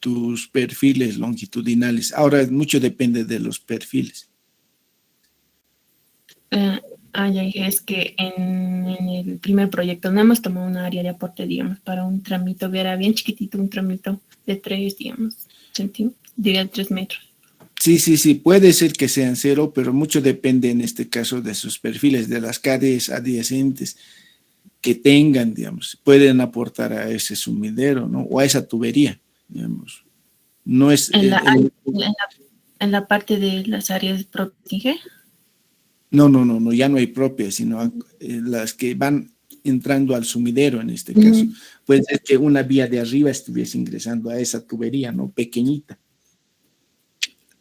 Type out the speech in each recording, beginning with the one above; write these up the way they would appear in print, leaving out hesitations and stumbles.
tus perfiles longitudinales. Ahora, mucho depende de los perfiles. Ya dije, es que en el primer proyecto no hemos tomado una área de aporte, digamos, para un tramito, era bien chiquitito, un tramito de 3, digamos, centímetros, diría 3 metros. Sí, puede ser que sean 0, pero mucho depende en este caso de sus perfiles, de las calles adyacentes que tengan, digamos, pueden aportar a ese sumidero, ¿no? O a esa tubería, digamos. No es... En la parte de las áreas propias. No, ya no hay propias, sino las que van entrando al sumidero en este caso. Puede ser que una vía de arriba estuviese ingresando a esa tubería, ¿no? Pequeñita.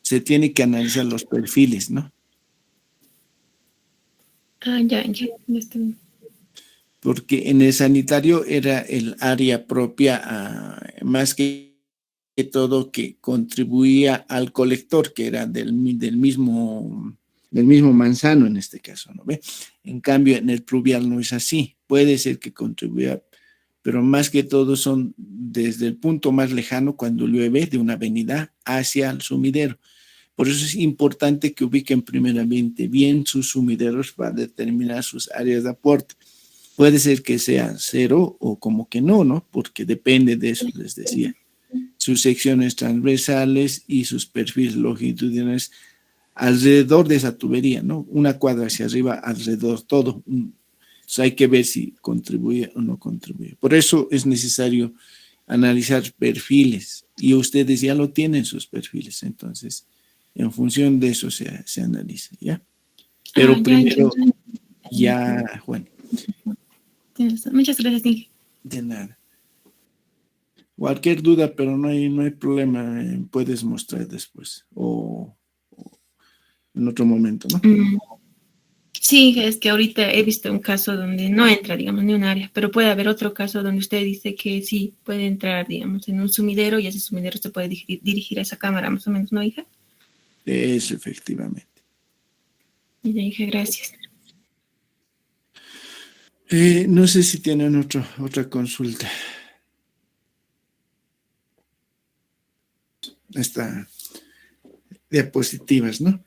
Se tiene que analizar los perfiles, ¿no? Ya está bien. Porque en el sanitario era el área propia, más que todo que contribuía al colector, que era del mismo manzano en este caso, ¿no ve? En cambio, en el pluvial no es así. Puede ser que contribuya, pero más que todo son desde el punto más lejano cuando llueve de una avenida hacia el sumidero. Por eso es importante que ubiquen primeramente bien sus sumideros para determinar sus áreas de aporte. Puede ser que sea 0 o como que no, porque depende de eso, les decía. Sus secciones transversales y sus perfiles longitudinales alrededor de esa tubería, ¿no? Una cuadra hacia arriba, alrededor todo. Entonces hay que ver si contribuye o no contribuye. Por eso es necesario analizar perfiles y ustedes ya lo tienen sus perfiles, entonces en función de eso se analiza, ¿ya? Pero primero, ya, Juan. Muchas gracias, Inge. De nada. Cualquier duda, pero no hay problema, puedes mostrar después o en otro momento, ¿no? Sí, es que ahorita he visto un caso donde no entra, digamos, ni un área, pero puede haber otro caso donde usted dice que sí puede entrar, digamos, en un sumidero y ese sumidero se puede dirigir a esa cámara, más o menos, ¿no, hija? Eso, efectivamente. Y le dije, gracias. No sé si tienen otra consulta. Esta diapositivas, ¿no?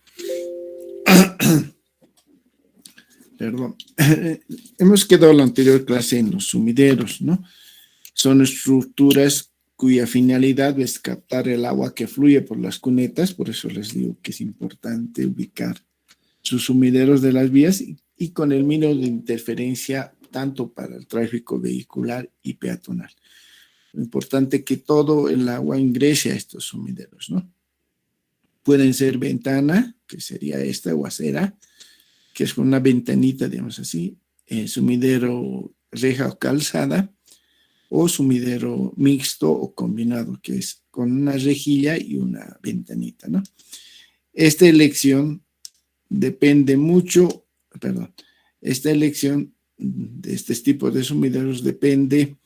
Perdón. Hemos quedado en la anterior clase en los sumideros, ¿no? Son estructuras cuya finalidad es captar el agua que fluye por las cunetas, por eso les digo que es importante ubicar sus sumideros de las vías y con el mínimo de interferencia tanto para el tráfico vehicular y peatonal. Lo importante es que todo el agua ingrese a estos sumideros, ¿no? Pueden ser ventana, que sería esta, o acera, que es una ventanita, digamos así, sumidero reja o calzada, o sumidero mixto o combinado, que es con una rejilla y una ventanita, ¿no? Esta elección depende mucho, esta elección de este tipo de sumideros depende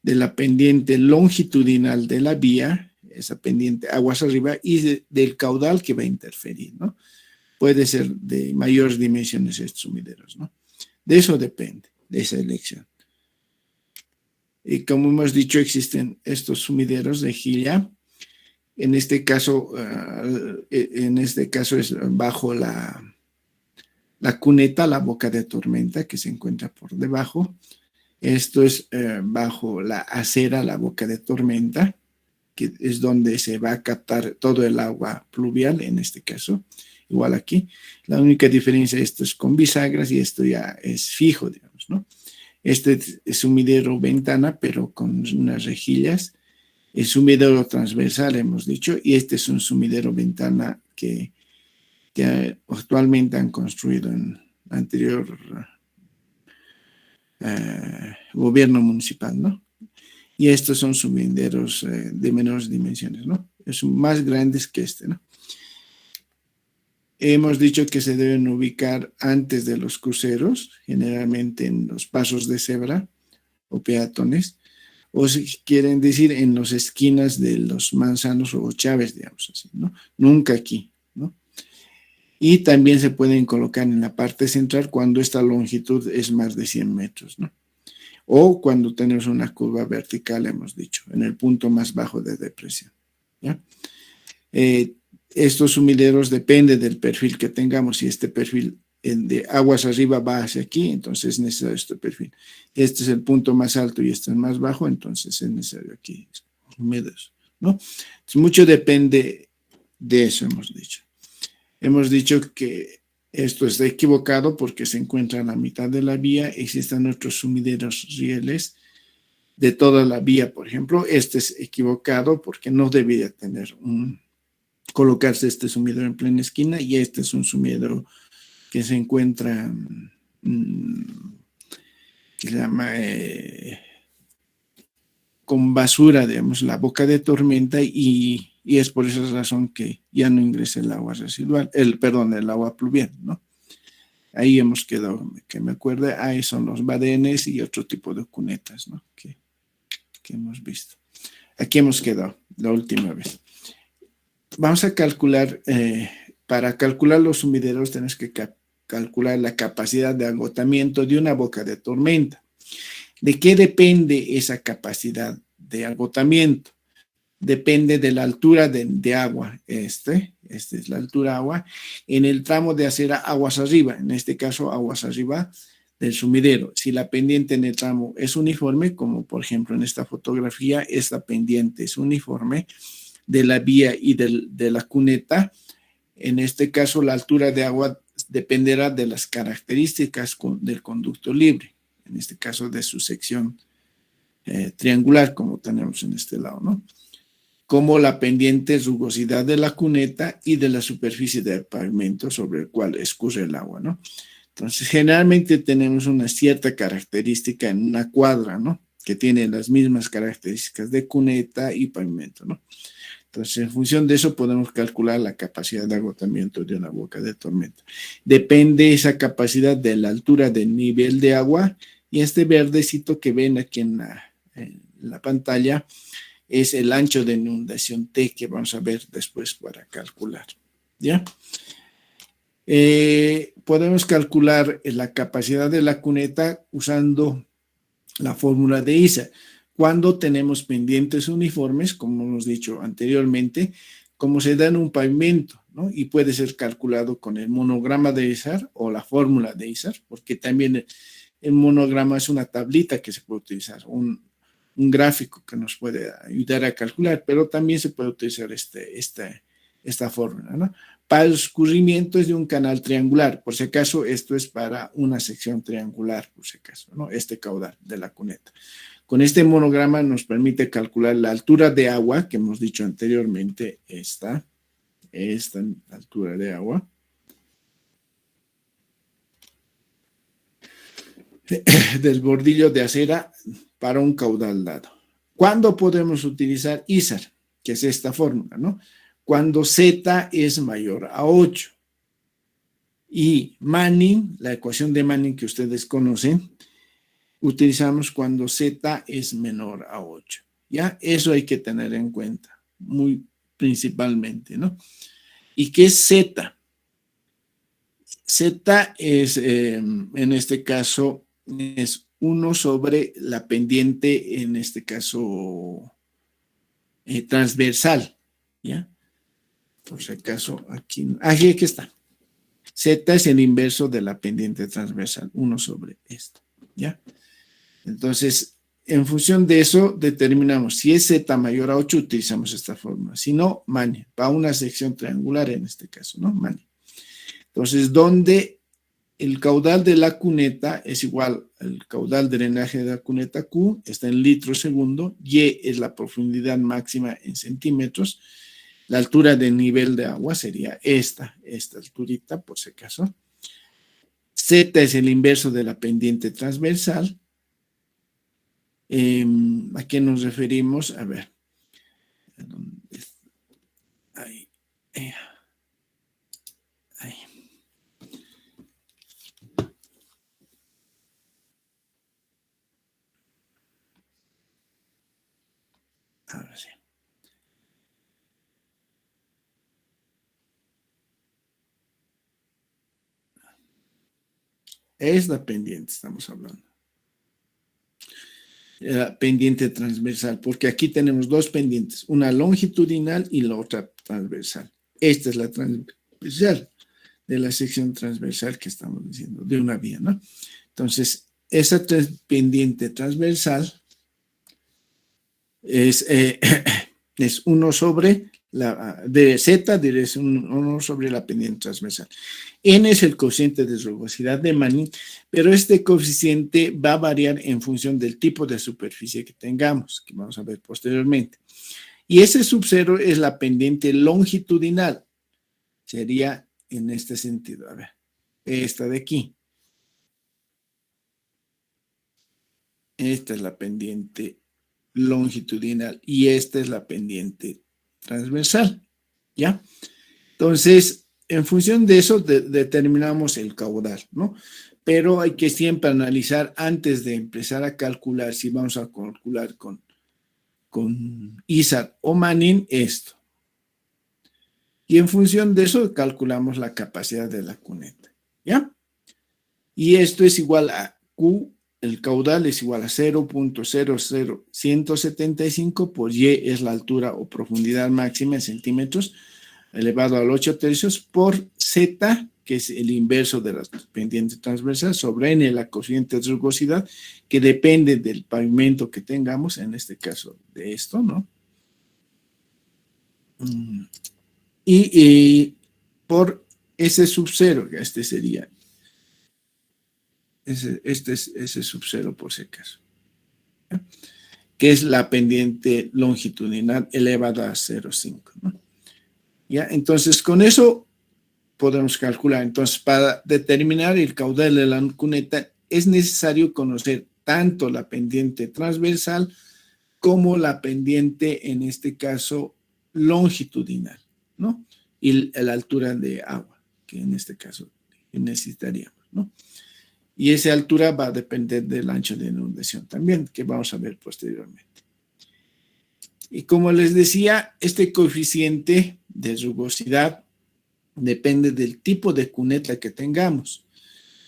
de la pendiente longitudinal de la vía, esa pendiente aguas arriba, y del caudal que va a interferir, ¿no? Puede ser de mayores dimensiones estos sumideros, ¿no? De eso depende, de esa elección. Y como hemos dicho, existen estos sumideros de jilla. En este caso es bajo la cuneta, la boca de tormenta que se encuentra por debajo. Esto es bajo la acera, la boca de tormenta, que es donde se va a captar todo el agua pluvial, en este caso, igual aquí. La única diferencia, esto es con bisagras y esto ya es fijo, digamos, ¿no? Este es sumidero ventana, pero con unas rejillas. El sumidero transversal, hemos dicho, y este es un sumidero ventana que actualmente han construido en el anterior gobierno municipal, ¿no? Y estos son sumideros de menores dimensiones, ¿no? Son más grandes que este, ¿no? Hemos dicho que se deben ubicar antes de los cruceros, generalmente en los pasos de cebra o peatones, o si quieren decir en las esquinas de los manzanos o chaves, digamos así, ¿no? Nunca aquí, ¿no? Y también se pueden colocar en la parte central cuando esta longitud es más de 100 metros, ¿no? O cuando tenemos una curva vertical, hemos dicho, en el punto más bajo de depresión. ¿ya? Estos sumideros depende del perfil que tengamos. Si este perfil de aguas arriba va hacia aquí, entonces es necesario este perfil. Este es el punto más alto y este es más bajo, entonces es necesario aquí húmedos, ¿no? Entonces, mucho depende de eso, hemos dicho. Hemos dicho que esto está equivocado porque se encuentra a la mitad de la vía. Existen otros sumideros rieles de toda la vía, por ejemplo. Este es equivocado porque no debería tener colocarse este sumidero en plena esquina, y este es un sumidero que se encuentra, que se llama con basura, digamos, la boca de tormenta, y es por esa razón que ya no ingresa el agua residual, el agua pluvial, ¿no? Ahí hemos quedado, que me acuerde, ahí son los badenes y otro tipo de cunetas, ¿no? Que hemos visto. Aquí hemos quedado la última vez. Vamos a calcular, para calcular los sumideros tenemos que calcular la capacidad de agotamiento de una boca de tormenta. ¿De qué depende esa capacidad de agotamiento? Depende de la altura de agua. Esta es la altura agua en el tramo de acera aguas arriba, en este caso aguas arriba del sumidero. Si la pendiente en el tramo es uniforme, como por ejemplo en esta fotografía, esta pendiente es uniforme de la vía y de la cuneta, en este caso la altura de agua dependerá de las características del conducto libre, en este caso de su sección triangular, como tenemos en este lado, ¿no? Como la pendiente rugosidad de la cuneta y de la superficie del pavimento sobre el cual escurre el agua, ¿no? Entonces, generalmente tenemos una cierta característica en una cuadra, ¿no? Que tiene las mismas características de cuneta y pavimento, ¿no? Entonces, en función de eso podemos calcular la capacidad de agotamiento de una boca de tormenta. Depende esa capacidad de la altura del nivel de agua, y este verdecito que ven aquí en la pantalla es el ancho de inundación T, que vamos a ver después para calcular, ¿ya? Podemos calcular la capacidad de la cuneta usando la fórmula de ISA. Cuando tenemos pendientes uniformes, como hemos dicho anteriormente, como se da en un pavimento, ¿no? Y puede ser calculado con el monograma de ISAR o la fórmula de ISAR, porque también el monograma es una tablita que se puede utilizar, un gráfico que nos puede ayudar a calcular, pero también se puede utilizar esta fórmula, ¿no? Para el escurrimiento es de un canal triangular, por si acaso esto es para una sección triangular, por si acaso, ¿no? Este caudal de la cuneta. Con este monograma nos permite calcular la altura de agua, que hemos dicho anteriormente, esta altura de agua, del bordillo de acera para un caudal dado. ¿Cuándo podemos utilizar ISAR? Que es esta fórmula, ¿no? Cuando Z es mayor a 8. Y Manning, la ecuación de Manning que ustedes conocen, utilizamos cuando Z es menor a 8. ¿Ya? Eso hay que tener en cuenta, muy principalmente, ¿no? ¿Y qué es Z? Z es, en este caso, es 1 sobre la pendiente, en este caso, transversal, ¿ya? Por si acaso, aquí está. Z es el inverso de la pendiente transversal, 1 sobre esto, ¿ya? Entonces, en función de eso, determinamos si es Z mayor a 8, utilizamos esta fórmula. Si no, Manning, para una sección triangular en este caso, ¿no? Manning. Entonces, donde el caudal de la cuneta es igual al caudal de drenaje de la cuneta Q, está en litros segundo, Y es la profundidad máxima en centímetros, la altura del nivel de agua sería esta alturita, por si acaso. Z es el inverso de la pendiente transversal. ¿A qué nos referimos? A ver. Ahí. Ahí. Ahora sí. Es la pendiente, estamos hablando. pendiente transversal, porque aquí tenemos dos pendientes, una longitudinal y la otra transversal. Esta es la transversal de la sección transversal que estamos diciendo, de una vía, ¿no? Entonces, esa pendiente transversal es 1 sobre la de Z, es 1 sobre la pendiente transversal. N es el coeficiente de rugosidad de Manning, pero este coeficiente va a variar en función del tipo de superficie que tengamos, que vamos a ver posteriormente. Y ese sub-0 es la pendiente longitudinal. Sería en este sentido. A ver, esta de aquí. Esta es la pendiente longitudinal y esta es la pendiente transversal, ¿ya? Entonces, en función de eso determinamos el caudal, ¿no? Pero hay que siempre analizar antes de empezar a calcular, si vamos a calcular con Isar o Manning, esto. Y en función de eso calculamos la capacidad de la cuneta, ¿ya? Y esto es igual a Q. El caudal es igual a 0.00175 por Y es la altura o profundidad máxima en centímetros elevado al 8 tercios por Z, que es el inverso de la pendiente transversal, sobre N, la coeficiente de rugosidad, que depende del pavimento que tengamos, en este caso de esto, ¿no? Y por ese sub-0, que este sería ese sub-0 por si acaso, ¿ya? Que es la pendiente longitudinal elevada a 0,5, ¿no? ¿Ya? Entonces, con eso podemos calcular. Entonces, para determinar el caudal de la cuneta es necesario conocer tanto la pendiente transversal como la pendiente, en este caso, longitudinal, ¿no? Y la altura de agua, que en este caso necesitaríamos, ¿no? Y esa altura va a depender del ancho de inundación también, que vamos a ver posteriormente. Y como les decía, este coeficiente de rugosidad depende del tipo de cuneta que tengamos.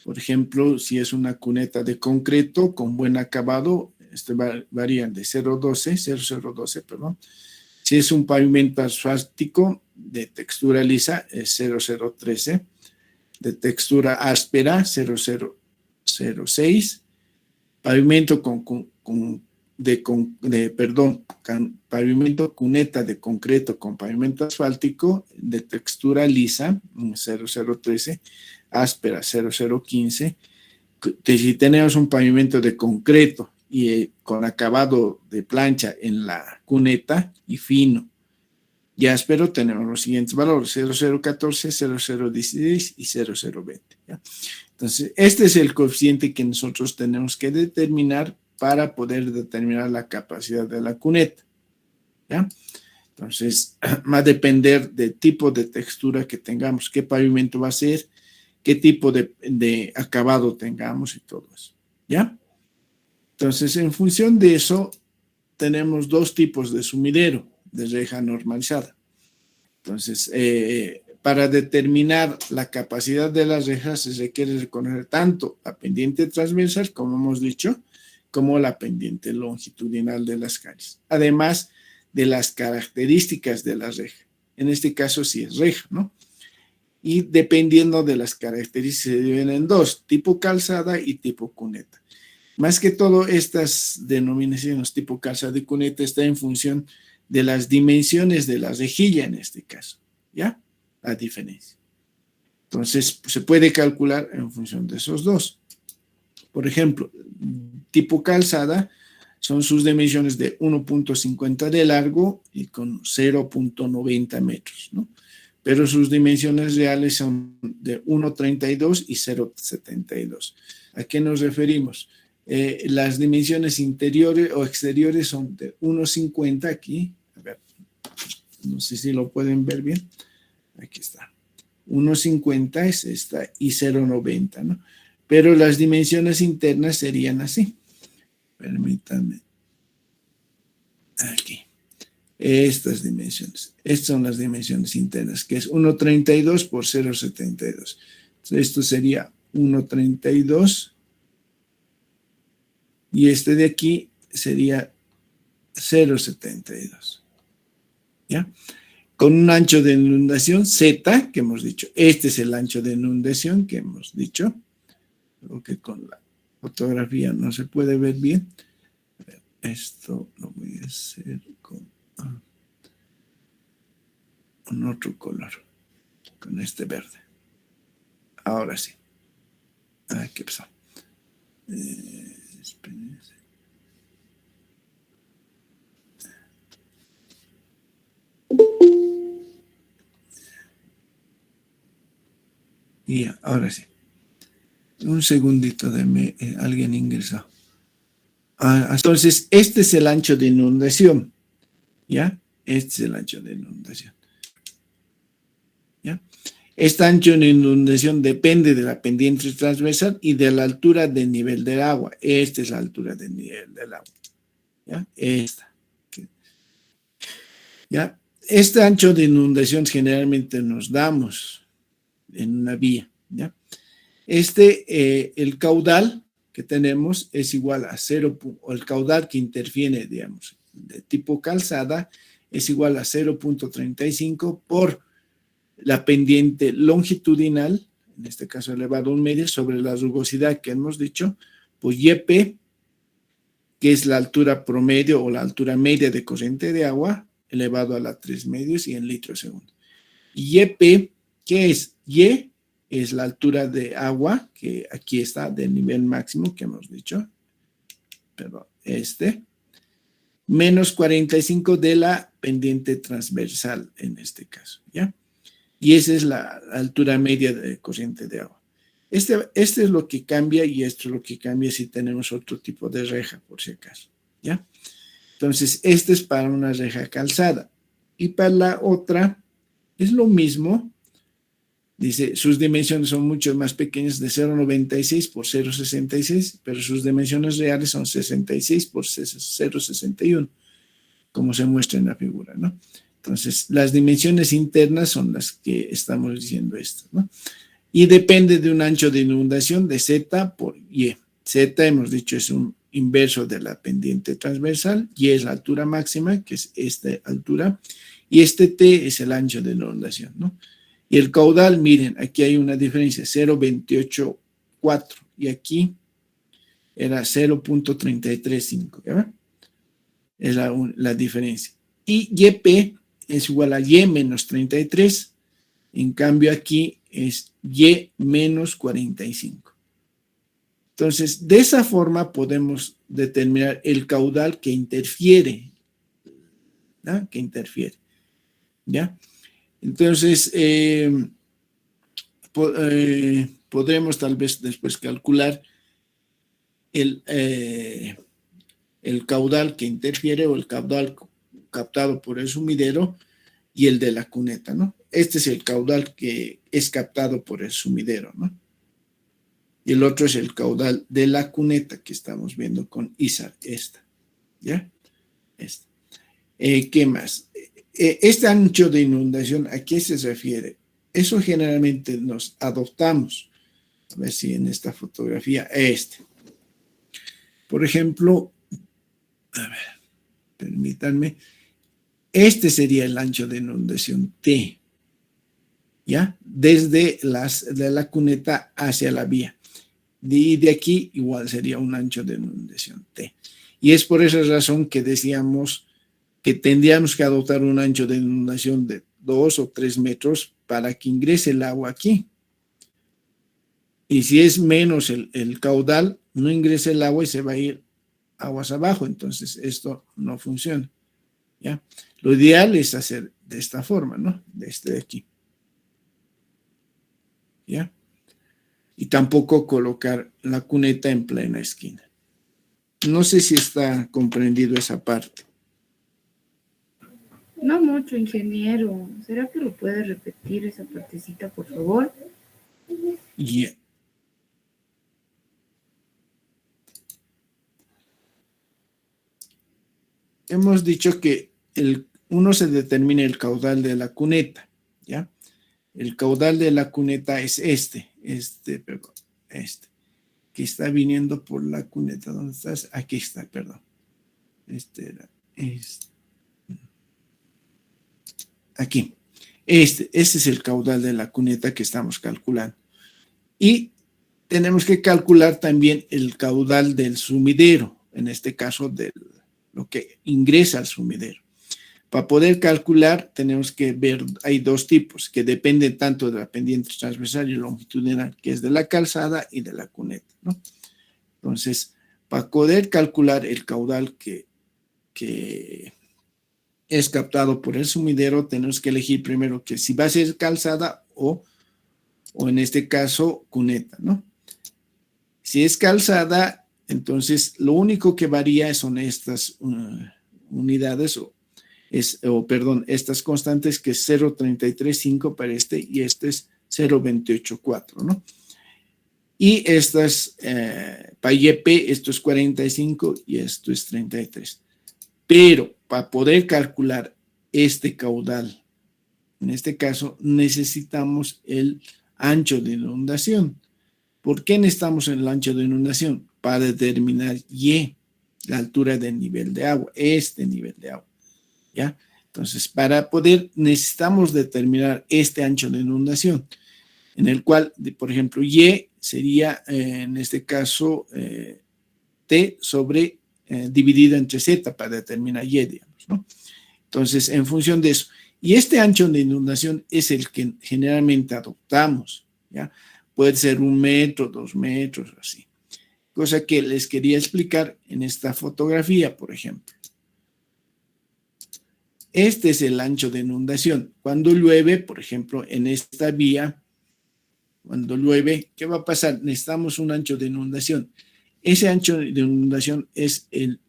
Por ejemplo, si es una cuneta de concreto con buen acabado, varían de 0,012, perdón. Si es un pavimento asfáltico de textura lisa, es 0,013. De textura áspera, 0,006. Pavimento pavimento cuneta de concreto con pavimento asfáltico de textura lisa, 0,013, áspera, 0,015. Si tenemos un pavimento de concreto y con acabado de plancha en la cuneta y fino y áspero, tenemos los siguientes valores: 0,014, 0,016 y 0,020, ¿ya? Entonces, este es el coeficiente que nosotros tenemos que determinar para poder determinar la capacidad de la cuneta, ¿ya? Entonces, va a depender del tipo de textura que tengamos, qué pavimento va a ser, qué tipo de acabado tengamos y todo eso, ¿ya? Entonces, en función de eso, tenemos dos tipos de sumidero, de reja normalizada. Entonces, para determinar la capacidad de las rejas se requiere reconocer tanto la pendiente transversal, como hemos dicho, como la pendiente longitudinal de las calles, además de las características de la reja. En este caso sí es reja, ¿no? Y dependiendo de las características se dividen en dos: tipo calzada y tipo cuneta. Más que todo, estas denominaciones tipo calzada y cuneta están en función de las dimensiones de la rejilla en este caso, ¿ya? La diferencia. Entonces, se puede calcular en función de esos dos. Por ejemplo, tipo calzada son sus dimensiones de 1.50 de largo y con 0.90 metros, ¿no? Pero sus dimensiones reales son de 1.32 y 0.72. ¿A qué nos referimos? Las dimensiones interiores o exteriores son de 1.50 aquí. A ver, no sé si lo pueden ver bien. Aquí está. 1.50 es esta y 0.90, ¿no? Pero las dimensiones internas serían así. Permítanme. Aquí. Estas dimensiones. Estas son las dimensiones internas, que es 1.32 por 0.72. Entonces, esto sería 1.32. Y este de aquí sería 0,72. ¿Ya? Con un ancho de inundación Z, que hemos dicho, este es el ancho de inundación que hemos dicho, aunque con la fotografía no se puede ver bien. Esto lo voy a hacer con otro color, con este verde. Ahora sí. ¿Qué pasó? Espérense. Y ya, ahora sí. Un segundito, alguien ingresó. Entonces, este es el ancho de inundación. ¿Ya? Este es el ancho de inundación. ¿Ya? Este ancho de inundación depende de la pendiente transversal y de la altura del nivel del agua. Esta es la altura del nivel del agua. ¿Ya? Esta. ¿Ya? Este ancho de inundación generalmente nos damos en una vía. ¿Ya? El caudal que tenemos es igual a 0, o el caudal que interfiere, digamos, de tipo calzada, es igual a 0,35 por la pendiente longitudinal, en este caso elevado a un medio, sobre la rugosidad que hemos dicho, pues YP, que es la altura promedio o la altura media de corriente de agua, elevado a la 3 medios y en litros segundo. Y YP, ¿qué es? Y es la altura de agua, que aquí está, del nivel máximo que hemos dicho, perdón, menos 45 de la pendiente transversal en este caso, ¿ya? Y esa es la altura media de corriente de agua. Este es lo que cambia y esto es lo que cambia si tenemos otro tipo de reja, por si acaso, ¿ya? Entonces, este es para una reja calzada. Y para la otra, es lo mismo. Dice, sus dimensiones son mucho más pequeñas, de 0,96 por 0,66, pero sus dimensiones reales son 66 por 0,61, como se muestra en la figura, ¿no? Entonces, las dimensiones internas son las que estamos diciendo esto, ¿no? Y depende de un ancho de inundación de Z por Y. Z, hemos dicho, es un inverso de la pendiente transversal, Y es la altura máxima, que es esta altura, y T es el ancho de inundación, ¿no? Y el caudal, miren, aquí hay una diferencia, 0,284, y aquí era 0,335, ¿ya? Es la diferencia. Y YP es igual a Y menos 33, en cambio aquí es Y menos 45. Entonces, de esa forma podemos determinar el caudal que interfiere, ¿no? Que interfiere, ¿ya? Entonces, podremos tal vez después calcular el caudal que interfiere o el caudal captado por el sumidero y el de la cuneta, ¿no? Este es el caudal que es captado por el sumidero, ¿no? Y el otro es el caudal de la cuneta que estamos viendo con ISAR, ¿ya? ¿Qué más? Este ancho de inundación, ¿a qué se refiere? Eso generalmente nos adoptamos. A ver si en esta fotografía, por ejemplo, a ver, permítanme, este sería el ancho de inundación T, ¿ya? Desde de la cuneta hacia la vía. Y de aquí igual sería un ancho de inundación T. Y es por esa razón que decíamos que tendríamos que adoptar un ancho de inundación de 2 o 3 metros para que ingrese el agua aquí. Y si es menos el caudal, no ingresa el agua y se va a ir aguas abajo. Entonces, esto no funciona, ¿ya? Lo ideal es hacer de esta forma, ¿no? De aquí, ¿ya? Y tampoco colocar la cuneta en plena esquina. No sé si está comprendido esa parte. No mucho, ingeniero. ¿Será que lo puede repetir esa partecita, por favor? Yeah. Hemos dicho que uno se determina el caudal de la cuneta, ¿ya? El caudal de la cuneta es que está viniendo por la cuneta. ¿Dónde estás? Aquí está, perdón. Aquí. Este es el caudal de la cuneta que estamos calculando. Y tenemos que calcular también el caudal del sumidero, en este caso de lo que ingresa al sumidero. Para poder calcular tenemos que ver, hay dos tipos que dependen tanto de la pendiente transversal y longitudinal, que es de la calzada y de la cuneta, ¿no? Entonces, para poder calcular el caudal que es captado por el sumidero, tenemos que elegir primero que si va a ser calzada o en este caso cuneta, ¿no? Si es calzada, entonces lo único que varía son estas unidades estas constantes, que es 0.335 para este y este es 0.284, ¿no? Y estas, para YP, esto es 45 y esto es 33. Pero para poder calcular este caudal, en este caso, necesitamos el ancho de inundación. ¿Por qué necesitamos el ancho de inundación? Para determinar Y, la altura del nivel de agua, este nivel de agua, ¿ya? Entonces, para poder, necesitamos determinar este ancho de inundación, en el cual, por ejemplo, Y sería, en este caso, T sobre dividido entre Z para determinar Y, digamos, ¿no? Entonces, en función de eso. Y este ancho de inundación es el que generalmente adoptamos, ¿ya? Puede ser 1 metro, 2 metros, así. Cosa que les quería explicar en esta fotografía, por ejemplo. Este es el ancho de inundación. Cuando llueve, por ejemplo, en esta vía, cuando llueve, ¿qué va a pasar? Necesitamos un ancho de inundación. Ese ancho de inundación es ¿qué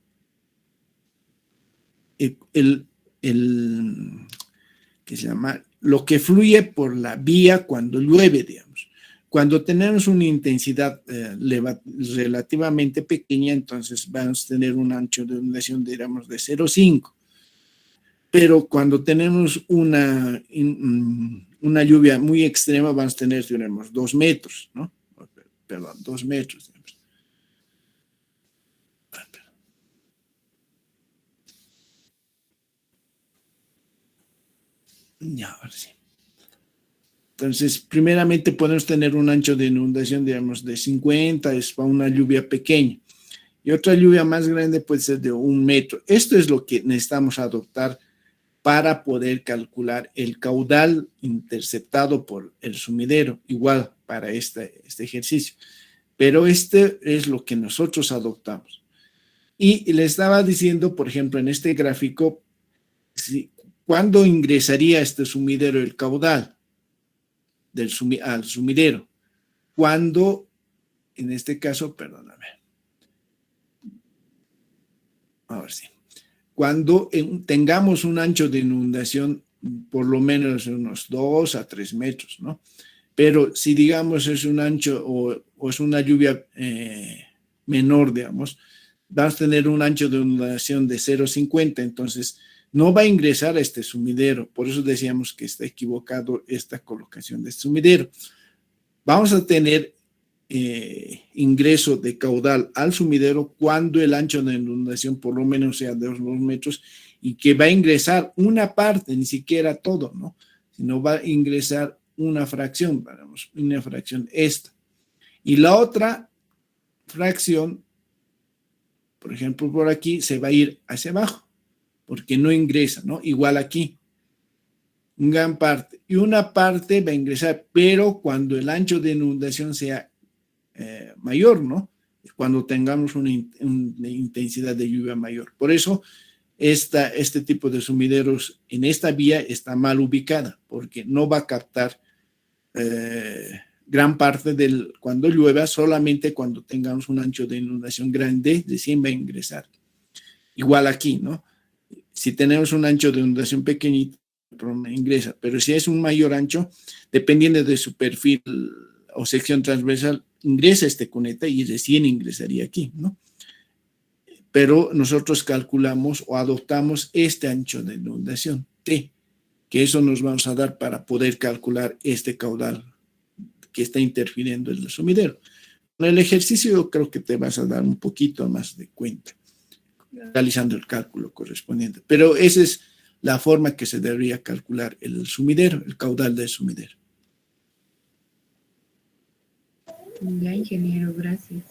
se llama? Lo que fluye por la vía cuando llueve, digamos. Cuando tenemos una intensidad relativamente pequeña, entonces vamos a tener un ancho de inundación, digamos, de 0,5. Pero cuando tenemos una lluvia muy extrema, vamos a tener, digamos, 2 metros, ¿no? Perdón, 2 metros. Ya, ahora sí. Entonces, primeramente podemos tener un ancho de inundación, digamos, de 50, es para una lluvia pequeña. Y otra lluvia más grande puede ser de 1 metro. Esto es lo que necesitamos adoptar para poder calcular el caudal interceptado por el sumidero, igual para este ejercicio. Pero este es lo que nosotros adoptamos. Y le estaba diciendo, por ejemplo, en este gráfico, ¿cuándo ingresaría este sumidero el caudal al sumidero? Cuando, en este caso, perdóname, ahora sí, cuando tengamos un ancho de inundación por lo menos unos 2 a 3 metros, ¿no? Pero si, digamos, es un ancho o es una lluvia menor, digamos, vamos a tener un ancho de inundación de 0,50, entonces no va a ingresar a este sumidero. Por eso decíamos que está equivocado esta colocación de sumidero. Vamos a tener ingreso de caudal al sumidero cuando el ancho de inundación por lo menos sea de 2 metros y que va a ingresar una parte, ni siquiera todo, ¿no? Sino va a ingresar una fracción esta. Y la otra fracción, por ejemplo, por aquí, se va a ir hacia abajo, porque no ingresa, ¿no? Igual aquí, una gran parte. Y una parte va a ingresar, pero cuando el ancho de inundación sea mayor, ¿no? Cuando tengamos una intensidad de lluvia mayor. Por eso, este tipo de sumideros en esta vía está mal ubicada, porque no va a captar gran parte cuando llueva, solamente cuando tengamos un ancho de inundación grande, recién va a ingresar. Igual aquí, ¿no? Si tenemos un ancho de inundación pequeñito, ingresa, pero si es un mayor ancho, dependiendo de su perfil o sección transversal, ingresa este cuneta y recién ingresaría aquí, ¿no? Pero nosotros calculamos o adoptamos este ancho de inundación, T, que eso nos vamos a dar para poder calcular este caudal que está interfiriendo en el sumidero. En el ejercicio yo creo que te vas a dar un poquito más de cuenta. realizando el cálculo correspondiente. Pero esa es la forma que se debería calcular el sumidero, el caudal del sumidero. Ya, ingeniero, gracias.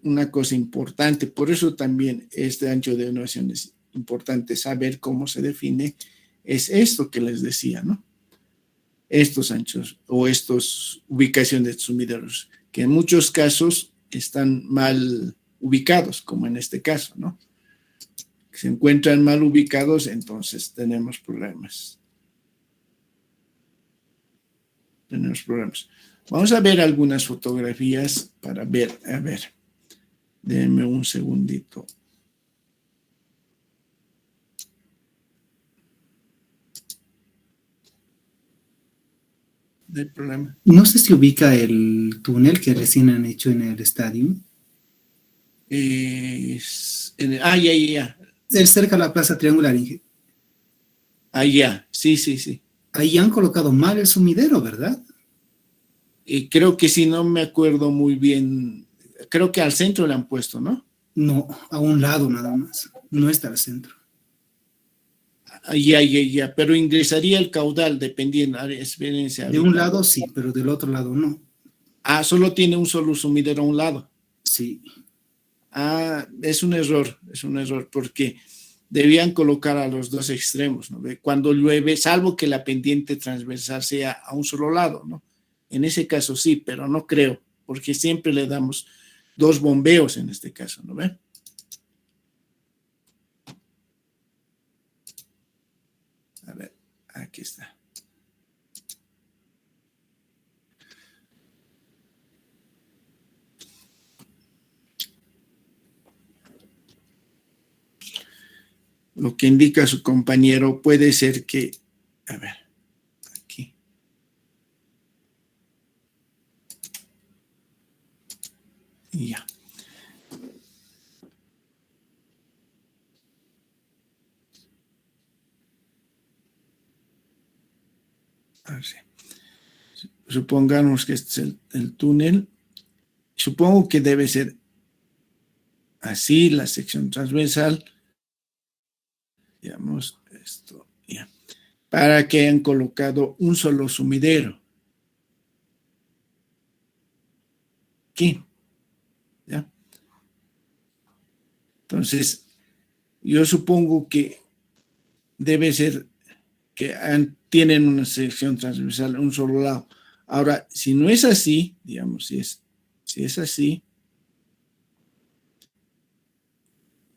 Una cosa importante, por eso también este ancho de ondulación es importante saber cómo se define, es esto que les decía, ¿no? Estos anchos o estas ubicaciones de sumideros, que en muchos casos están mal ubicados, como en este caso, ¿no? Si se encuentran mal ubicados, entonces tenemos problemas. Vamos a ver algunas fotografías para ver, a ver, denme un segundito. No hay problema. No sé si ubica el túnel que recién han hecho en el estadio. Ya. Es cerca de la Plaza Triangular. Ya, sí. Ahí han colocado mal el sumidero, ¿verdad? Creo que si no me acuerdo muy bien, creo que al centro le han puesto, ¿no? No, a un lado nada más. No está al centro. Ya, pero ingresaría el caudal dependiendo de la experiencia. De un lado sí, pero del otro lado no. Solo tiene un solo sumidero a un lado. Sí. Es un error, porque debían colocar a los dos extremos, ¿no? Cuando llueve, salvo que la pendiente transversal sea a un solo lado, ¿no? En ese caso sí, pero no creo, porque siempre le damos dos bombeos en este caso, ¿no ve? A ver, aquí está. Lo que indica su compañero puede ser que, a ver, aquí. Ya. A ver si. Supongamos que este es el túnel. Supongo que debe ser así la sección transversal. Digamos esto, ya. Para que hayan colocado un solo sumidero. Aquí. ¿Ya? Entonces, yo supongo que debe ser que tienen una sección transversal en un solo lado. Ahora, si no es así, digamos, si es así,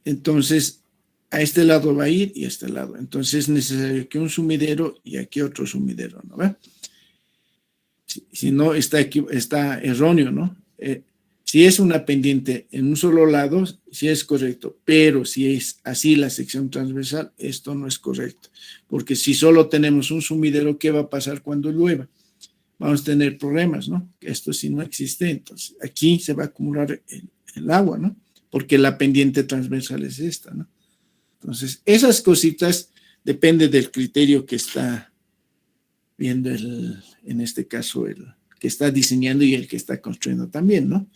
entonces a este lado va a ir y a este lado. Entonces es necesario que un sumidero y aquí otro sumidero, ¿no ve? Si no, está erróneo, ¿no? Si es una pendiente en un solo lado, sí es correcto, pero si es así la sección transversal, esto no es correcto, porque si solo tenemos un sumidero, ¿qué va a pasar cuando llueva? Vamos a tener problemas, ¿no? Esto sí no existe, entonces aquí se va a acumular el agua, ¿no? Porque la pendiente transversal es esta, ¿no? Entonces, esas cositas depende del criterio que está viendo en este caso, el que está diseñando y el que está construyendo también, ¿no?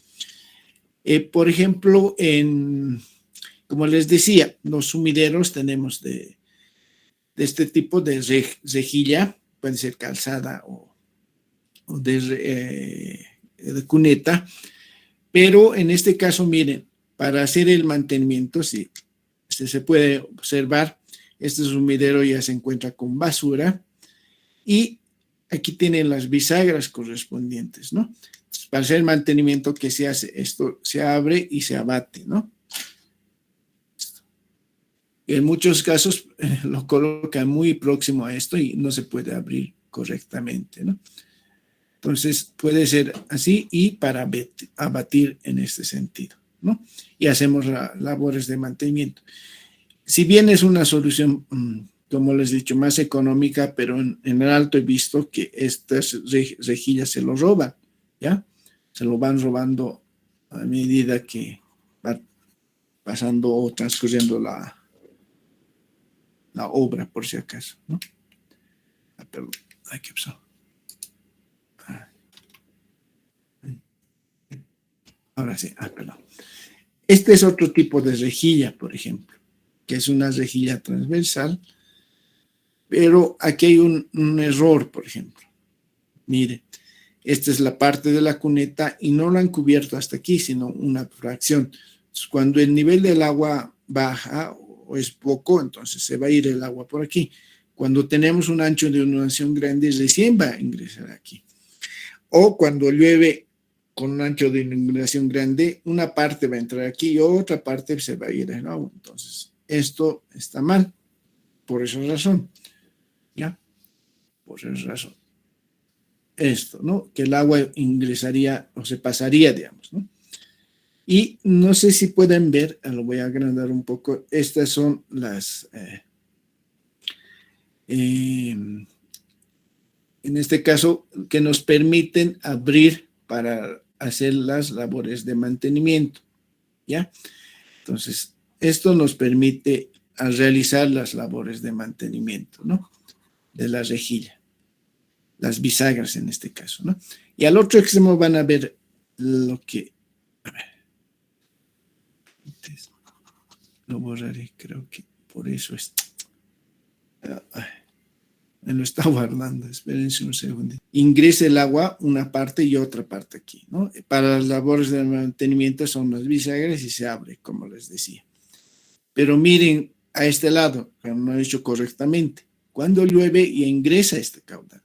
Por ejemplo, como les decía, los sumideros tenemos de este tipo de rejilla, puede ser calzada o de cuneta, pero en este caso, miren, para hacer el mantenimiento, sí, se puede observar, este sumidero ya se encuentra con basura y aquí tienen las bisagras correspondientes, ¿no? Para hacer el mantenimiento que se hace, esto se abre y se abate, ¿no? En muchos casos lo colocan muy próximo a esto y no se puede abrir correctamente, ¿no? Entonces puede ser así y para abatir en este sentido, ¿no? Y hacemos labores de mantenimiento. Si bien es una solución, como les he dicho, más económica, pero en el alto he visto que estas rejillas se lo roban, ¿ya? Se lo van robando a medida que va pasando o transcurriendo la obra, por si acaso, ¿no? Perdón, ¿qué pasó? Ahora sí, perdón. Este es otro tipo de rejilla, por ejemplo, que es una rejilla transversal, pero aquí hay un error, por ejemplo. Mire, esta es la parte de la cuneta y no lo han cubierto hasta aquí, sino una fracción. Entonces, cuando el nivel del agua baja o es poco, entonces se va a ir el agua por aquí. Cuando tenemos un ancho de inundación grande, recién va a ingresar aquí. O cuando llueve con un ancho de inundación grande, una parte va a entrar aquí y otra parte se va a ir al agua. Entonces, esto está mal, por esa razón. ¿Ya? Por esa razón. Esto, ¿no? Que el agua ingresaría o se pasaría, digamos, ¿no? Y no sé si pueden ver, lo voy a agrandar un poco, estas son las, en este caso, que nos permiten abrir para hacer las labores de mantenimiento, ¿ya? Entonces, esto nos permite realizar las labores de mantenimiento, ¿no? De la rejilla, las bisagras en este caso, ¿no? Y al otro extremo van a ver lo que, a ver, lo borraré, creo que por eso es. Me lo está guardando, espérense un segundo. Ingresa el agua una parte y otra parte aquí, ¿no? Para las labores de mantenimiento son las bisagras y se abre, como les decía. Pero miren a este lado, que no he hecho correctamente. Cuando llueve y ingresa este caudal,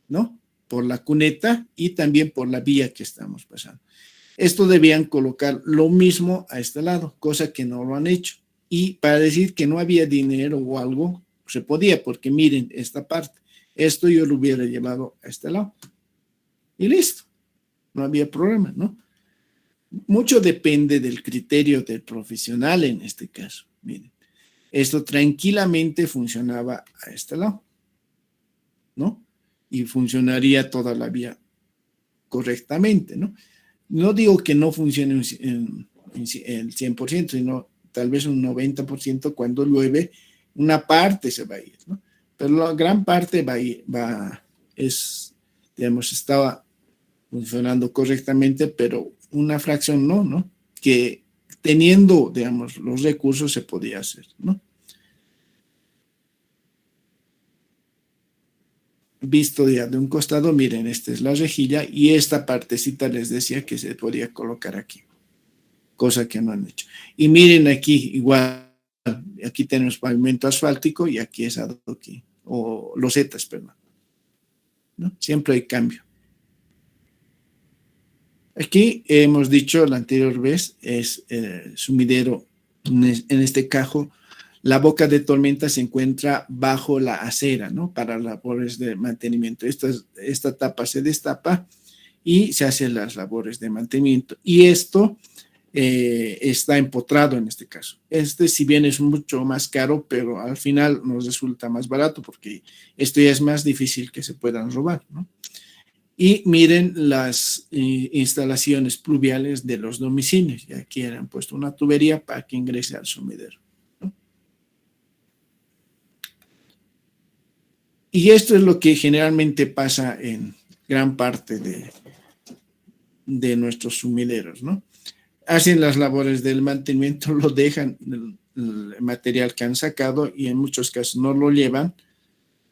¿no? Por la cuneta y también por la vía que estamos pasando. Esto debían colocar lo mismo a este lado, cosa que no lo han hecho. Y para decir que no había dinero o algo, se podía, porque miren esta parte. Esto yo lo hubiera llevado a este lado. Y listo. No había problema, ¿no? Mucho depende del criterio del profesional en este caso. Miren, esto tranquilamente funcionaba a este lado, ¿no? Y funcionaría toda la vía correctamente, ¿no? No digo que no funcione el 100%, sino tal vez un 90% cuando llueve, una parte se va a ir, ¿no? Pero la gran parte digamos, estaba funcionando correctamente, pero una fracción no, que teniendo, digamos, los recursos se podía hacer, ¿no? Visto ya de un costado, miren, esta es la rejilla y esta partecita les decía que se podía colocar aquí, cosa que no han hecho. Y miren aquí, igual, aquí tenemos pavimento asfáltico y aquí es adoquín, o losetas, perdón, ¿no? Siempre hay cambio. Aquí hemos dicho la anterior vez, es sumidero, en este caso, la boca de tormenta se encuentra bajo la acera, ¿no? Para labores de mantenimiento. Esta tapa se destapa y se hacen las labores de mantenimiento. Y esto está empotrado en este caso. Si bien es mucho más caro, pero al final nos resulta más barato porque esto ya es más difícil que se puedan robar, ¿no? Y miren las instalaciones pluviales de los domicilios. Y aquí han puesto una tubería para que ingrese al sumidero, ¿no? Y esto es lo que generalmente pasa en gran parte de nuestros sumideros, ¿no? Hacen las labores del mantenimiento, lo dejan, el material que han sacado, y en muchos casos no lo llevan,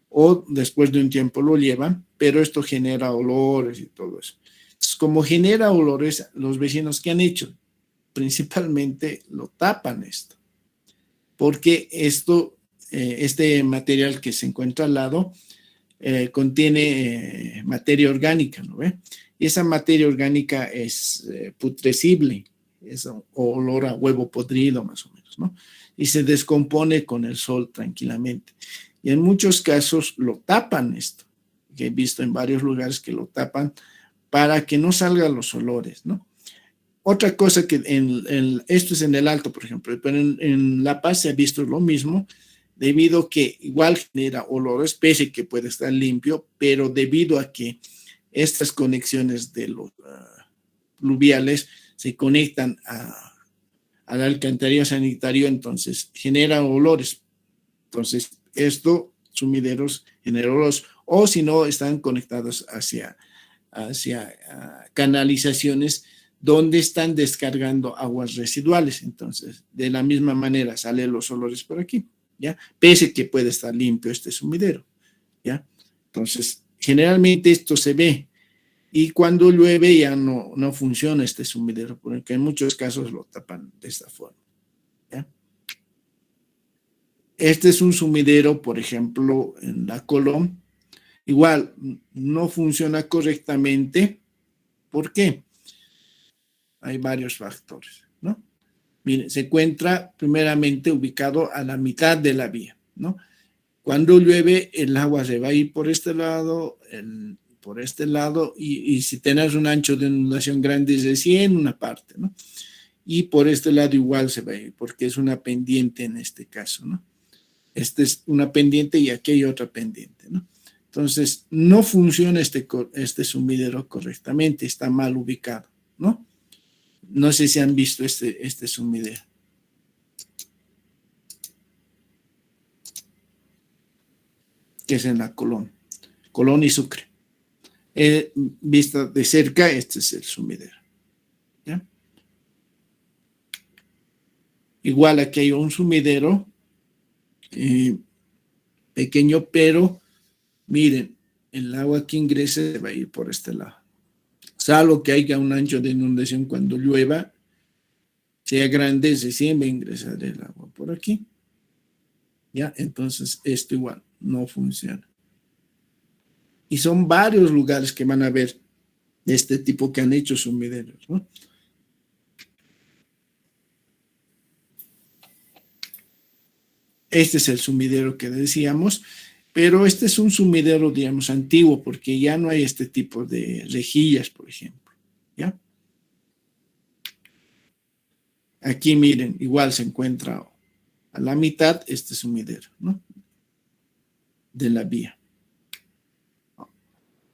o después de un tiempo lo llevan, pero esto genera olores y todo eso. Entonces, como genera olores, los vecinos, ¿qué han hecho? Principalmente lo tapan esto, porque este material que se encuentra al lado contiene materia orgánica, ¿no ve? Y esa materia orgánica es putrescible, es olor a huevo podrido más o menos, ¿no? Y se descompone con el sol tranquilamente. Y en muchos casos lo tapan esto, que he visto en varios lugares que lo tapan para que no salgan los olores, ¿no? Otra cosa que esto es en el Alto, por ejemplo, pero en La Paz se ha visto lo mismo, debido a que igual genera olores, pese a que puede estar limpio, pero debido a que estas conexiones de los pluviales se conectan al alcantarillado sanitario, entonces genera olores. Entonces, sumideros generan olores, o si no, están conectados hacia canalizaciones donde están descargando aguas residuales. Entonces, de la misma manera salen los olores por aquí, ¿ya? Pese que puede estar limpio este sumidero, ¿ya? Entonces, generalmente esto se ve y cuando llueve ya no funciona este sumidero, porque en muchos casos lo tapan de esta forma, ¿ya? Este es un sumidero, por ejemplo, en la Colón. Igual, no funciona correctamente. ¿Por qué? Hay varios factores, ¿no? Miren, se encuentra primeramente ubicado a la mitad de la vía, ¿no? Cuando llueve, el agua se va a ir por este lado, por este lado, y si tenés un ancho de inundación grande es de 100, una parte, ¿no? Y por este lado igual se va a ir, porque es una pendiente en este caso, ¿no? Esta es una pendiente y aquí hay otra pendiente, ¿no? Entonces, no funciona este sumidero correctamente, está mal ubicado, ¿no? No sé si han visto este sumidero. Que es en la Colón y Sucre. Vista de cerca, este es el sumidero, ¿ya? Igual aquí hay un sumidero pequeño, pero miren, el agua que ingrese va a ir por este lado. Salvo que haya un ancho de inundación cuando llueva, sea grande, se siempre va a ingresar el agua por aquí. ¿Ya? Entonces, esto igual no funciona. Y son varios lugares que van a ver de este tipo que han hecho sumideros, ¿no? Este es el sumidero que decíamos, pero este es un sumidero, digamos, antiguo, porque ya no hay este tipo de rejillas, por ejemplo, ¿ya? Aquí miren, igual se encuentra a la mitad este sumidero, ¿no? De la vía.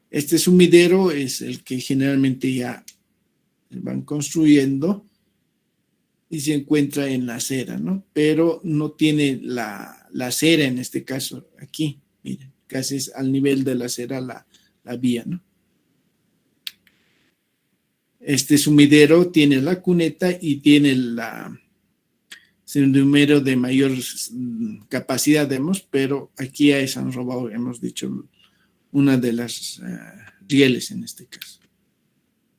Este sumidero es el que generalmente ya van construyendo y se encuentra en la acera, ¿no? Pero no tiene la acera en este caso aquí, miren, casi es al nivel de la acera la vía, ¿no? Este sumidero tiene la cuneta y tiene el número de mayor capacidad, pero aquí ya se han robado, hemos dicho, una de las rieles en este caso.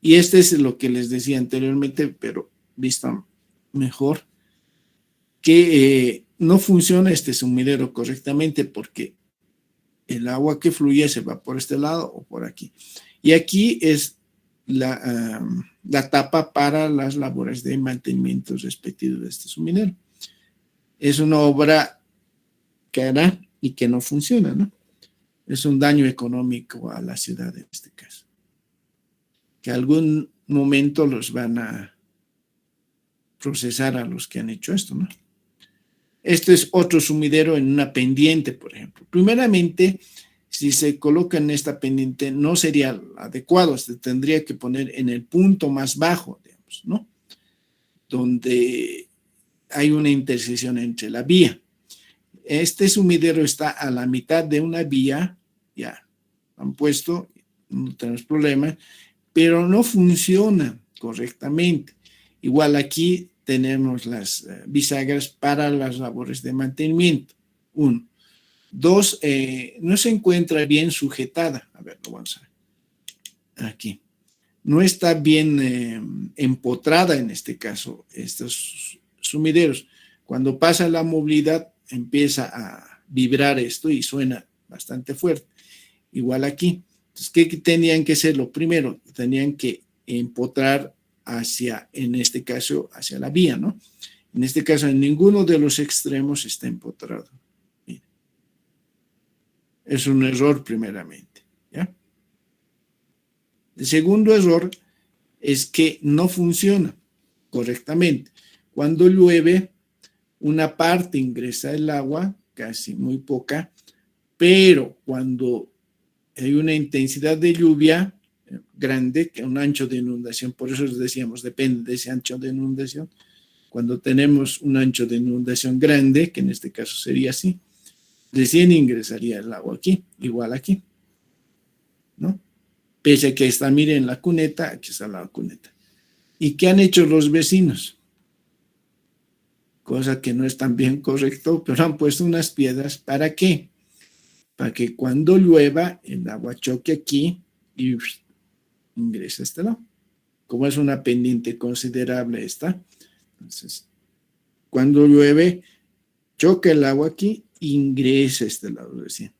Y este es lo que les decía anteriormente, pero visto mejor, que no funciona este sumidero correctamente porque el agua que fluye se va por este lado o por aquí. Y aquí es la tapa para las labores de mantenimiento respectivo de este sumidero. Es una obra cara y que no funciona, ¿no? Es un daño económico a la ciudad en este caso. Que algún momento los van a procesar a los que han hecho esto, ¿no? Este es otro sumidero en una pendiente, por ejemplo. Primeramente, si se coloca en esta pendiente, no sería adecuado, se tendría que poner en el punto más bajo, digamos, ¿no? Donde hay una intersección entre la vía. Este sumidero está a la mitad de una vía, ya han puesto, no tenemos problema, pero no funciona correctamente. Igual aquí tenemos las bisagras para las labores de mantenimiento. 1. 2, no se encuentra bien sujetada. A ver, lo vamos a ver. Aquí. No está bien empotrada en este caso, estos sumideros. Cuando pasa la movilidad, empieza a vibrar esto y suena bastante fuerte. Igual aquí. Entonces, ¿qué tenían que hacer? Lo primero, tenían que empotrar hacia, en este caso, hacia la vía, ¿no? En este caso, en ninguno de los extremos está empotrado. Miren. Es un error primeramente, ¿ya? El segundo error es que no funciona correctamente. Cuando llueve, una parte ingresa el agua, casi muy poca, pero cuando hay una intensidad de lluvia grande, que un ancho de inundación, por eso les decíamos, depende de ese ancho de inundación. Cuando tenemos un ancho de inundación grande, que en este caso sería así, recién ingresaría el agua aquí, igual aquí, ¿no? Pese a que está, miren, la cuneta, aquí está la cuneta. ¿Y qué han hecho los vecinos? Cosa que no es tan bien correcto, pero han puesto unas piedras. ¿Para qué? Para que cuando llueva el agua choque aquí y ingrese a este lado. Como es una pendiente considerable esta, entonces cuando llueve choca el agua aquí e ingresa a este lado recién.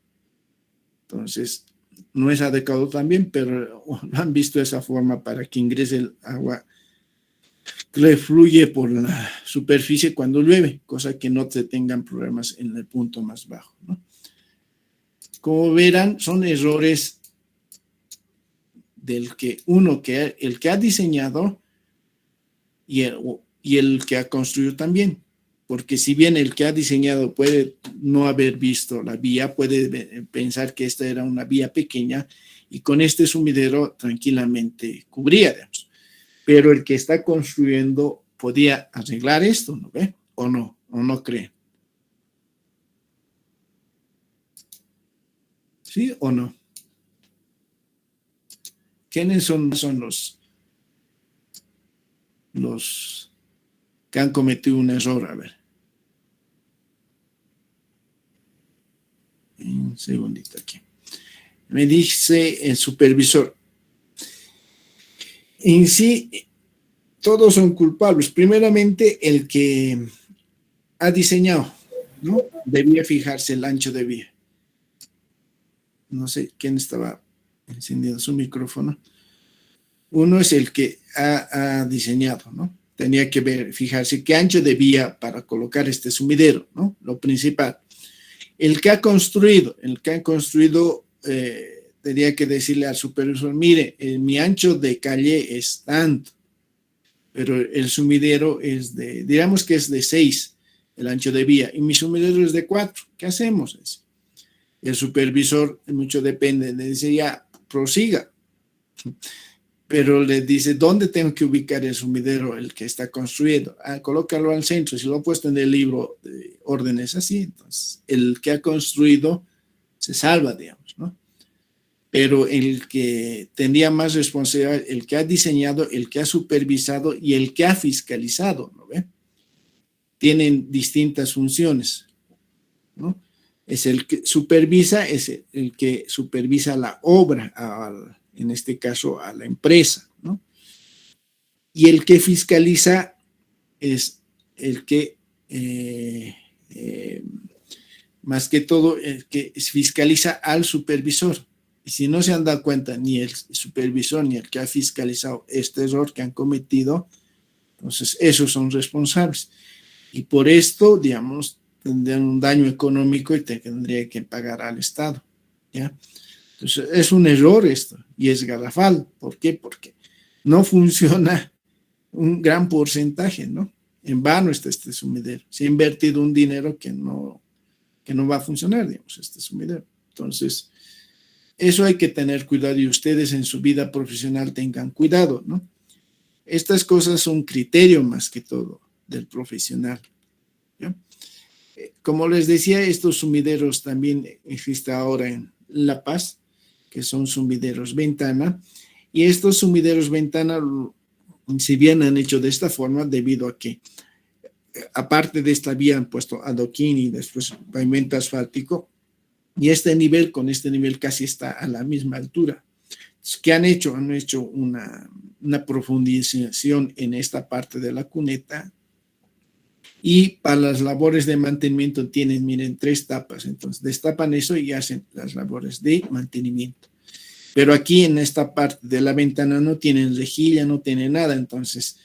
Entonces no es adecuado también, pero lo han visto de esa forma para que ingrese el agua que fluye por la superficie cuando llueve, cosa que no se tengan problemas en el punto más bajo, ¿no? Como verán, son errores del que el que ha diseñado y el que ha construido también. Porque si bien el que ha diseñado puede no haber visto la vía, puede pensar que esta era una vía pequeña y con este sumidero tranquilamente cubría, digamos. Pero el que está construyendo podía arreglar esto, ¿no ve? ¿O no cree? ¿Sí o no? ¿Quiénes son los que han cometido un error? A ver. Un segundito aquí. Me dice el supervisor. En sí, todos son culpables. Primeramente, el que ha diseñado, ¿no? Debía fijarse el ancho de vía. No sé quién estaba encendiendo su micrófono. Uno es el que ha diseñado, ¿no? Tenía que fijarse qué ancho de vía para colocar este sumidero, ¿no? Lo principal. El que ha construido tenía que decirle al supervisor, mire, mi ancho de calle es tanto, pero el sumidero es digamos que es de 6, el ancho de vía, y mi sumidero es de 4. ¿Qué hacemos? El supervisor, mucho depende, le dice, ya, prosiga. Pero le dice, ¿dónde tengo que ubicar el sumidero, el que está construyendo? Colócalo al centro. Si lo he puesto en el libro de órdenes así, entonces el que ha construido se salva, digamos, ¿no? Pero el que tendría más responsabilidad, el que ha diseñado, el que ha supervisado y el que ha fiscalizado, ¿no ve? Tienen distintas funciones, ¿no? Es el que supervisa, la obra, en este caso a la empresa, ¿no? Y el que fiscaliza es el que, más que todo, el que fiscaliza al supervisor. Y si no se han dado cuenta ni el supervisor ni el que ha fiscalizado este error que han cometido, entonces esos son responsables. Y por esto, digamos, tendrían un daño económico y tendría que pagar al Estado, ¿ya? Entonces, es un error esto y es garrafal. ¿Por qué? Porque no funciona un gran porcentaje, ¿no? En vano está este sumidero. Se ha invertido un dinero que no va a funcionar, digamos, este sumidero. Entonces, eso hay que tener cuidado y ustedes en su vida profesional tengan cuidado, ¿no? Estas cosas son criterio más que todo del profesional, ¿ya? Como les decía, estos sumideros también existen ahora en La Paz, que son sumideros ventana, y estos sumideros ventana, si bien han hecho de esta forma, debido a que, aparte de esta vía, han puesto adoquín y después pavimento asfáltico, y con este nivel casi está a la misma altura. ¿Qué han hecho? Han hecho una profundización en esta parte de la cuneta, y para las labores de mantenimiento tienen, miren, 3 tapas. Entonces destapan eso y hacen las labores de mantenimiento. Pero aquí en esta parte de la ventana no tienen rejilla, no tienen nada. Entonces,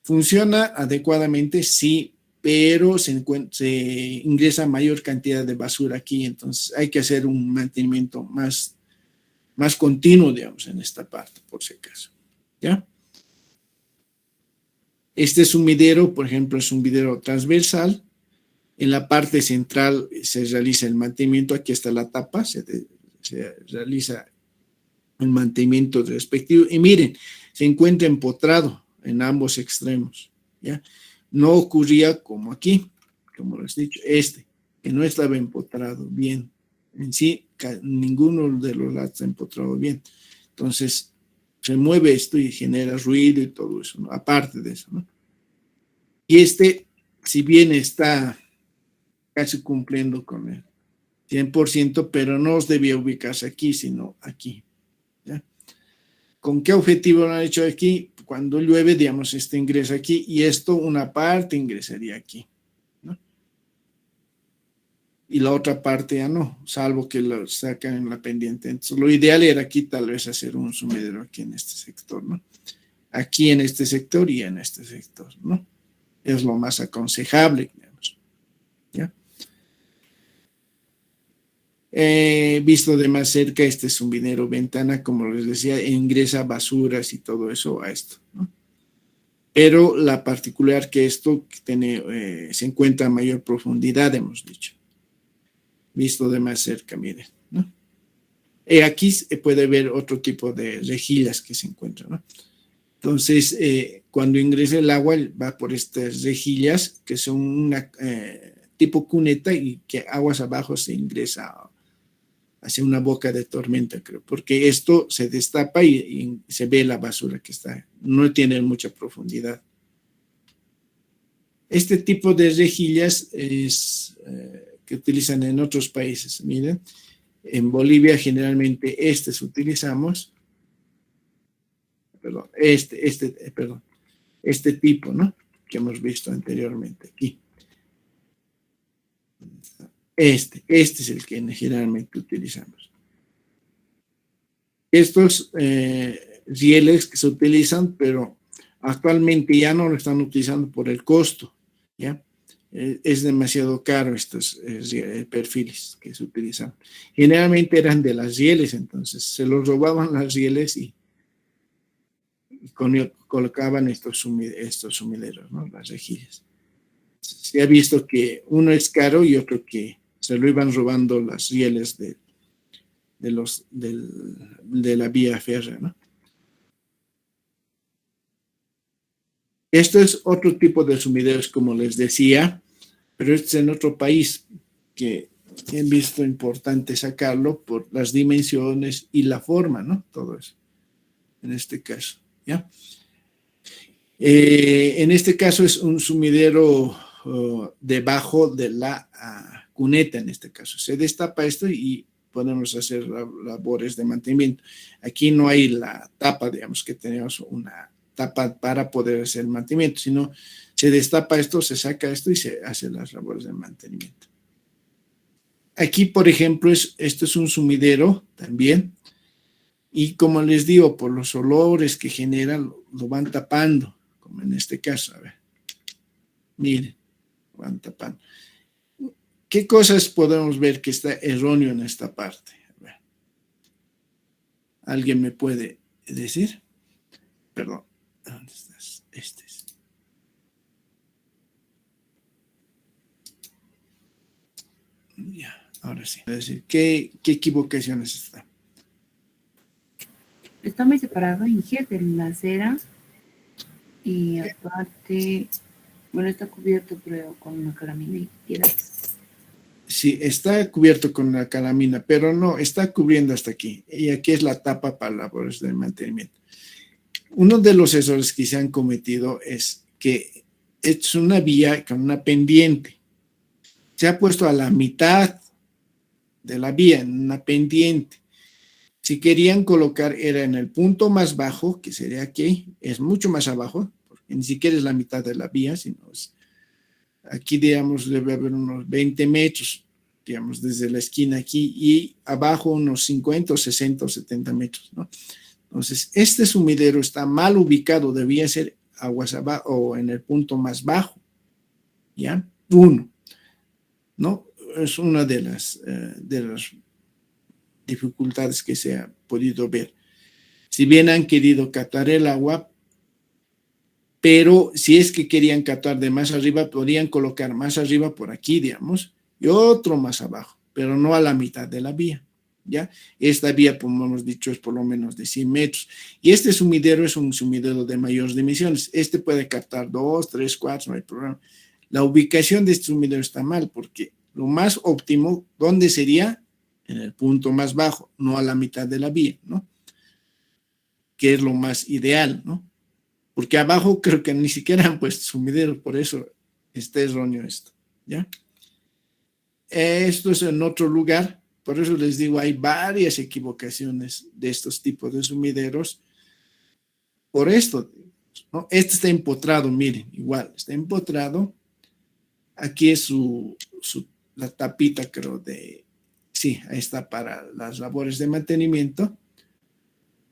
¿funciona adecuadamente? Sí, pero se ingresa mayor cantidad de basura aquí. Entonces hay que hacer un mantenimiento más continuo, digamos, en esta parte, por si acaso. ¿Ya? Este sumidero, por ejemplo, es un sumidero transversal. En la parte central se realiza el mantenimiento. Aquí está la tapa, se realiza el mantenimiento respectivo. Y miren, se encuentra empotrado en ambos extremos, ¿ya? No ocurría como aquí, como les he dicho, que no estaba empotrado bien. En sí, ninguno de los lados está empotrado bien. Entonces, se mueve esto y genera ruido y todo eso, ¿no? Aparte de eso, ¿no? Y si bien está casi cumpliendo con el 100%, pero no debía ubicarse aquí, sino aquí, ¿ya? ¿Con qué objetivo lo han hecho aquí? Cuando llueve, digamos, ingresa aquí y una parte ingresaría aquí, ¿no? Y la otra parte ya no, salvo que lo sacan en la pendiente. Entonces, lo ideal era aquí tal vez hacer un sumidero aquí en este sector, ¿no? Aquí en este sector y en este sector, ¿no? Es lo más aconsejable, digamos, ¿ya? He visto de más cerca este sumidero ventana, como les decía, ingresa basuras y todo eso a esto, ¿no? Pero la particular que esto se encuentra a mayor profundidad, hemos dicho. Visto de más cerca, miren, ¿no? Aquí se puede ver otro tipo de rejillas que se encuentran, ¿no? Entonces, cuando ingresa el agua, va por estas rejillas que son una tipo cuneta y que aguas abajo se ingresa hacia una boca de tormenta, creo, porque esto se destapa y se ve la basura que está, no tiene mucha profundidad. Este tipo de rejillas es que utilizan en otros países, miren, en Bolivia generalmente utilizamos, perdón, este tipo, ¿no? Que hemos visto anteriormente aquí. Este es el que generalmente utilizamos. Estos rieles que se utilizan, pero actualmente ya no lo están utilizando por el costo, ¿ya? Es demasiado caro estos perfiles que se utilizan. Generalmente eran de las rieles, entonces se los robaban las rieles y colocaban estos sumideros, ¿no? Las rejillas. Se ha visto que uno es caro y otro que se lo iban robando las rieles de la vía férrea, ¿no? Esto es otro tipo de sumideros, como les decía, pero este es en otro país que he visto importante sacarlo por las dimensiones y la forma, ¿no? Todo eso, en este caso, ¿ya? En este caso es un sumidero debajo de la cuneta, en este caso. Se destapa esto y podemos hacer labores de mantenimiento. Aquí no hay la tapa, digamos, que tenemos una tapa para poder hacer el mantenimiento, sino se destapa esto, se saca esto y se hace las labores de mantenimiento. Aquí, por ejemplo, esto es un sumidero también, y como les digo, por los olores que generan, lo van tapando, como en este caso, a ver. Miren, lo van tapando. ¿Qué cosas podemos ver que está erróneo en esta parte? A ver. ¿Alguien me puede decir? Perdón. ¿Dónde estás? Este es. Ya, ahora sí. Es decir, ¿qué equivocaciones están? Está muy separado en de la acera y aparte, bueno, está cubierto pero con una calamina y piedras. Sí, está cubierto con la calamina, pero no, está cubriendo hasta aquí. Y aquí es la tapa para labores de mantenimiento. Uno de los errores que se han cometido es que es una vía con una pendiente. Se ha puesto a la mitad de la vía, en una pendiente. Si querían colocar, era en el punto más bajo, que sería aquí, es mucho más abajo, porque ni siquiera es la mitad de la vía, sino es, aquí, digamos, debe haber unos 20 metros, digamos, desde la esquina aquí, y abajo unos 50 o 60 o 70 metros, ¿no? Entonces, este sumidero está mal ubicado, debía ser aguas abajo o en el punto más bajo, ¿ya? Uno, ¿no? Es una de las dificultades que se ha podido ver. Si bien han querido captar el agua, pero si es que querían captar de más arriba, podrían colocar más arriba por aquí, digamos, y otro más abajo, pero no a la mitad de la vía, ¿ya? Esta vía, como hemos dicho, es por lo menos de 100 metros. Y este sumidero es un sumidero de mayores dimensiones. Este puede captar 2, 3, 4, no hay problema. La ubicación de este sumidero está mal, porque lo más óptimo, ¿dónde sería? En el punto más bajo, no a la mitad de la vía, ¿no? que es lo más ideal, ¿no? Porque abajo creo que ni siquiera han puesto sumideros, por eso está erróneo esto, ¿ya? Esto es en otro lugar, por eso les digo, hay varias equivocaciones de estos tipos de sumideros, por esto, ¿no? Este está empotrado, miren, igual, está empotrado, aquí es la tapita, creo, sí, ahí está para las labores de mantenimiento,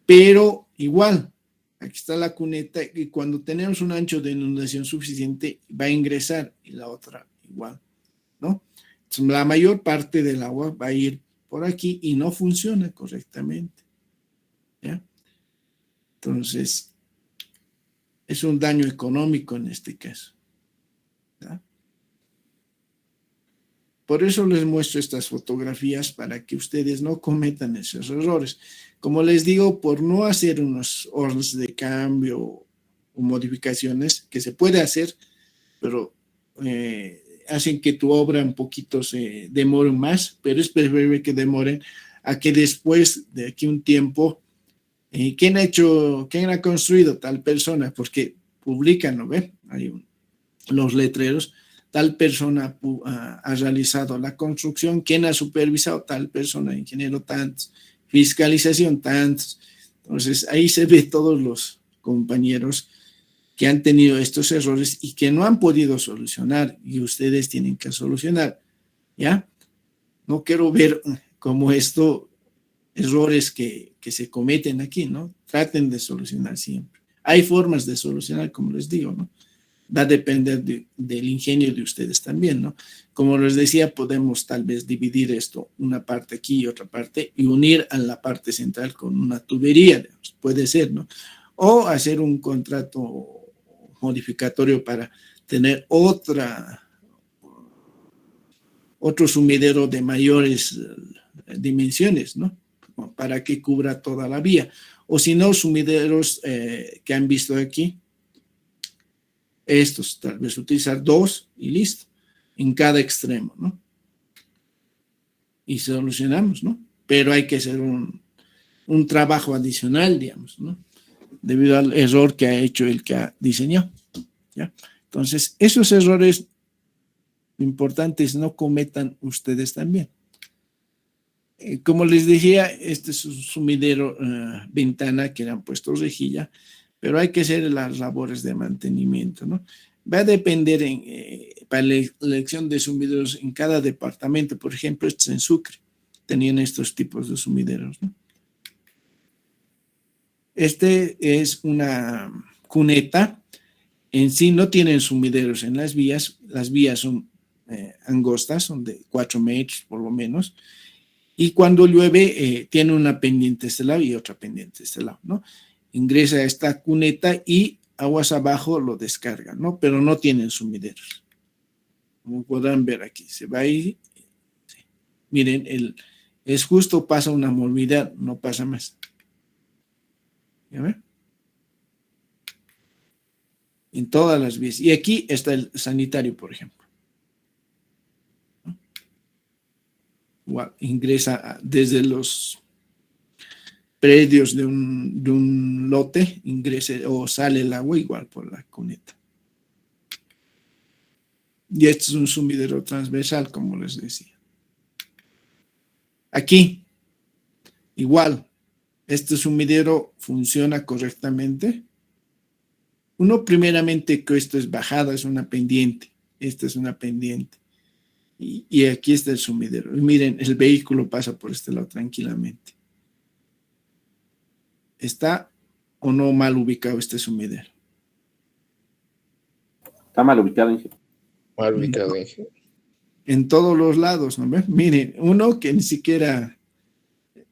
pero igual, aquí está la cuneta y cuando tenemos un ancho de inundación suficiente va a ingresar y la otra igual, ¿no? Entonces, la mayor parte del agua va a ir por aquí y no funciona correctamente, ¿ya? Entonces, es un daño económico en este caso, ¿ya? Por eso les muestro estas fotografías para que ustedes no cometan esos errores. Como les digo, por no hacer unos órdenes de cambio o modificaciones, que se puede hacer, pero hacen que tu obra un poquito se demore más, pero es preferible que demoren a que después de aquí un tiempo, ¿quién ha construido tal persona? Porque publican, ¿no ven? Hay los letreros. Tal persona ha realizado la construcción, ¿quién ha supervisado? Tal persona, ingeniero tantos, fiscalización tantos. Entonces, ahí se ve todos los compañeros que han tenido estos errores y que no han podido solucionar y ustedes tienen que solucionar, ¿ya? No quiero ver como esto, errores que se cometen aquí, ¿no? Traten de solucionar siempre. Hay formas de solucionar, como les digo, ¿no? Va a depender del ingenio de ustedes también, ¿no? Como les decía, podemos tal vez dividir esto, una parte aquí y otra parte, y unir a la parte central con una tubería, digamos, puede ser, ¿no? O hacer un contrato modificatorio para tener otro sumidero de mayores dimensiones, ¿no? Para que cubra toda la vía. O si no, sumideros que han visto aquí, estos, tal vez utilizar 2 y listo, en cada extremo, ¿no? Y solucionamos, ¿no? Pero hay que hacer un trabajo adicional, digamos, ¿no? Debido al error que ha hecho el que ha diseñado, ¿ya? Entonces, esos errores importantes no cometan ustedes también. Como les decía, este es un sumidero ventana que le han puesto rejilla, pero hay que hacer las labores de mantenimiento, ¿no? Va a depender para la elección de sumideros en cada departamento. Por ejemplo, estos en Sucre tenían estos tipos de sumideros, ¿no? Este es una cuneta. En sí no tienen sumideros en las vías son angostas, son de 4 metros por lo menos, y cuando llueve tiene una pendiente de este lado y otra pendiente de este lado, ¿no? Ingresa a esta cuneta y aguas abajo lo descarga, ¿no? Pero no tienen sumideros. Como podrán ver aquí, se va ahí. Sí. Miren, es justo, pasa una movilidad, no pasa más. ¿Ya ven? En todas las vías. Y aquí está el sanitario, por ejemplo. ¿No? Igual, ingresa desde los predios de un lote, ingrese o sale el agua igual por la cuneta. Y este es un sumidero transversal, como les decía. Aquí, igual, este sumidero funciona correctamente. Uno, primeramente, que esto es bajada, es una pendiente. Esta es una pendiente. Y aquí está el sumidero. Y miren, el vehículo pasa por este lado tranquilamente. ¿Está o no mal ubicado este sumidero? Está mal ubicado, ingeniero. Mal ubicado, ingeniero. En todos los lados, ¿no ven? Miren, uno que ni siquiera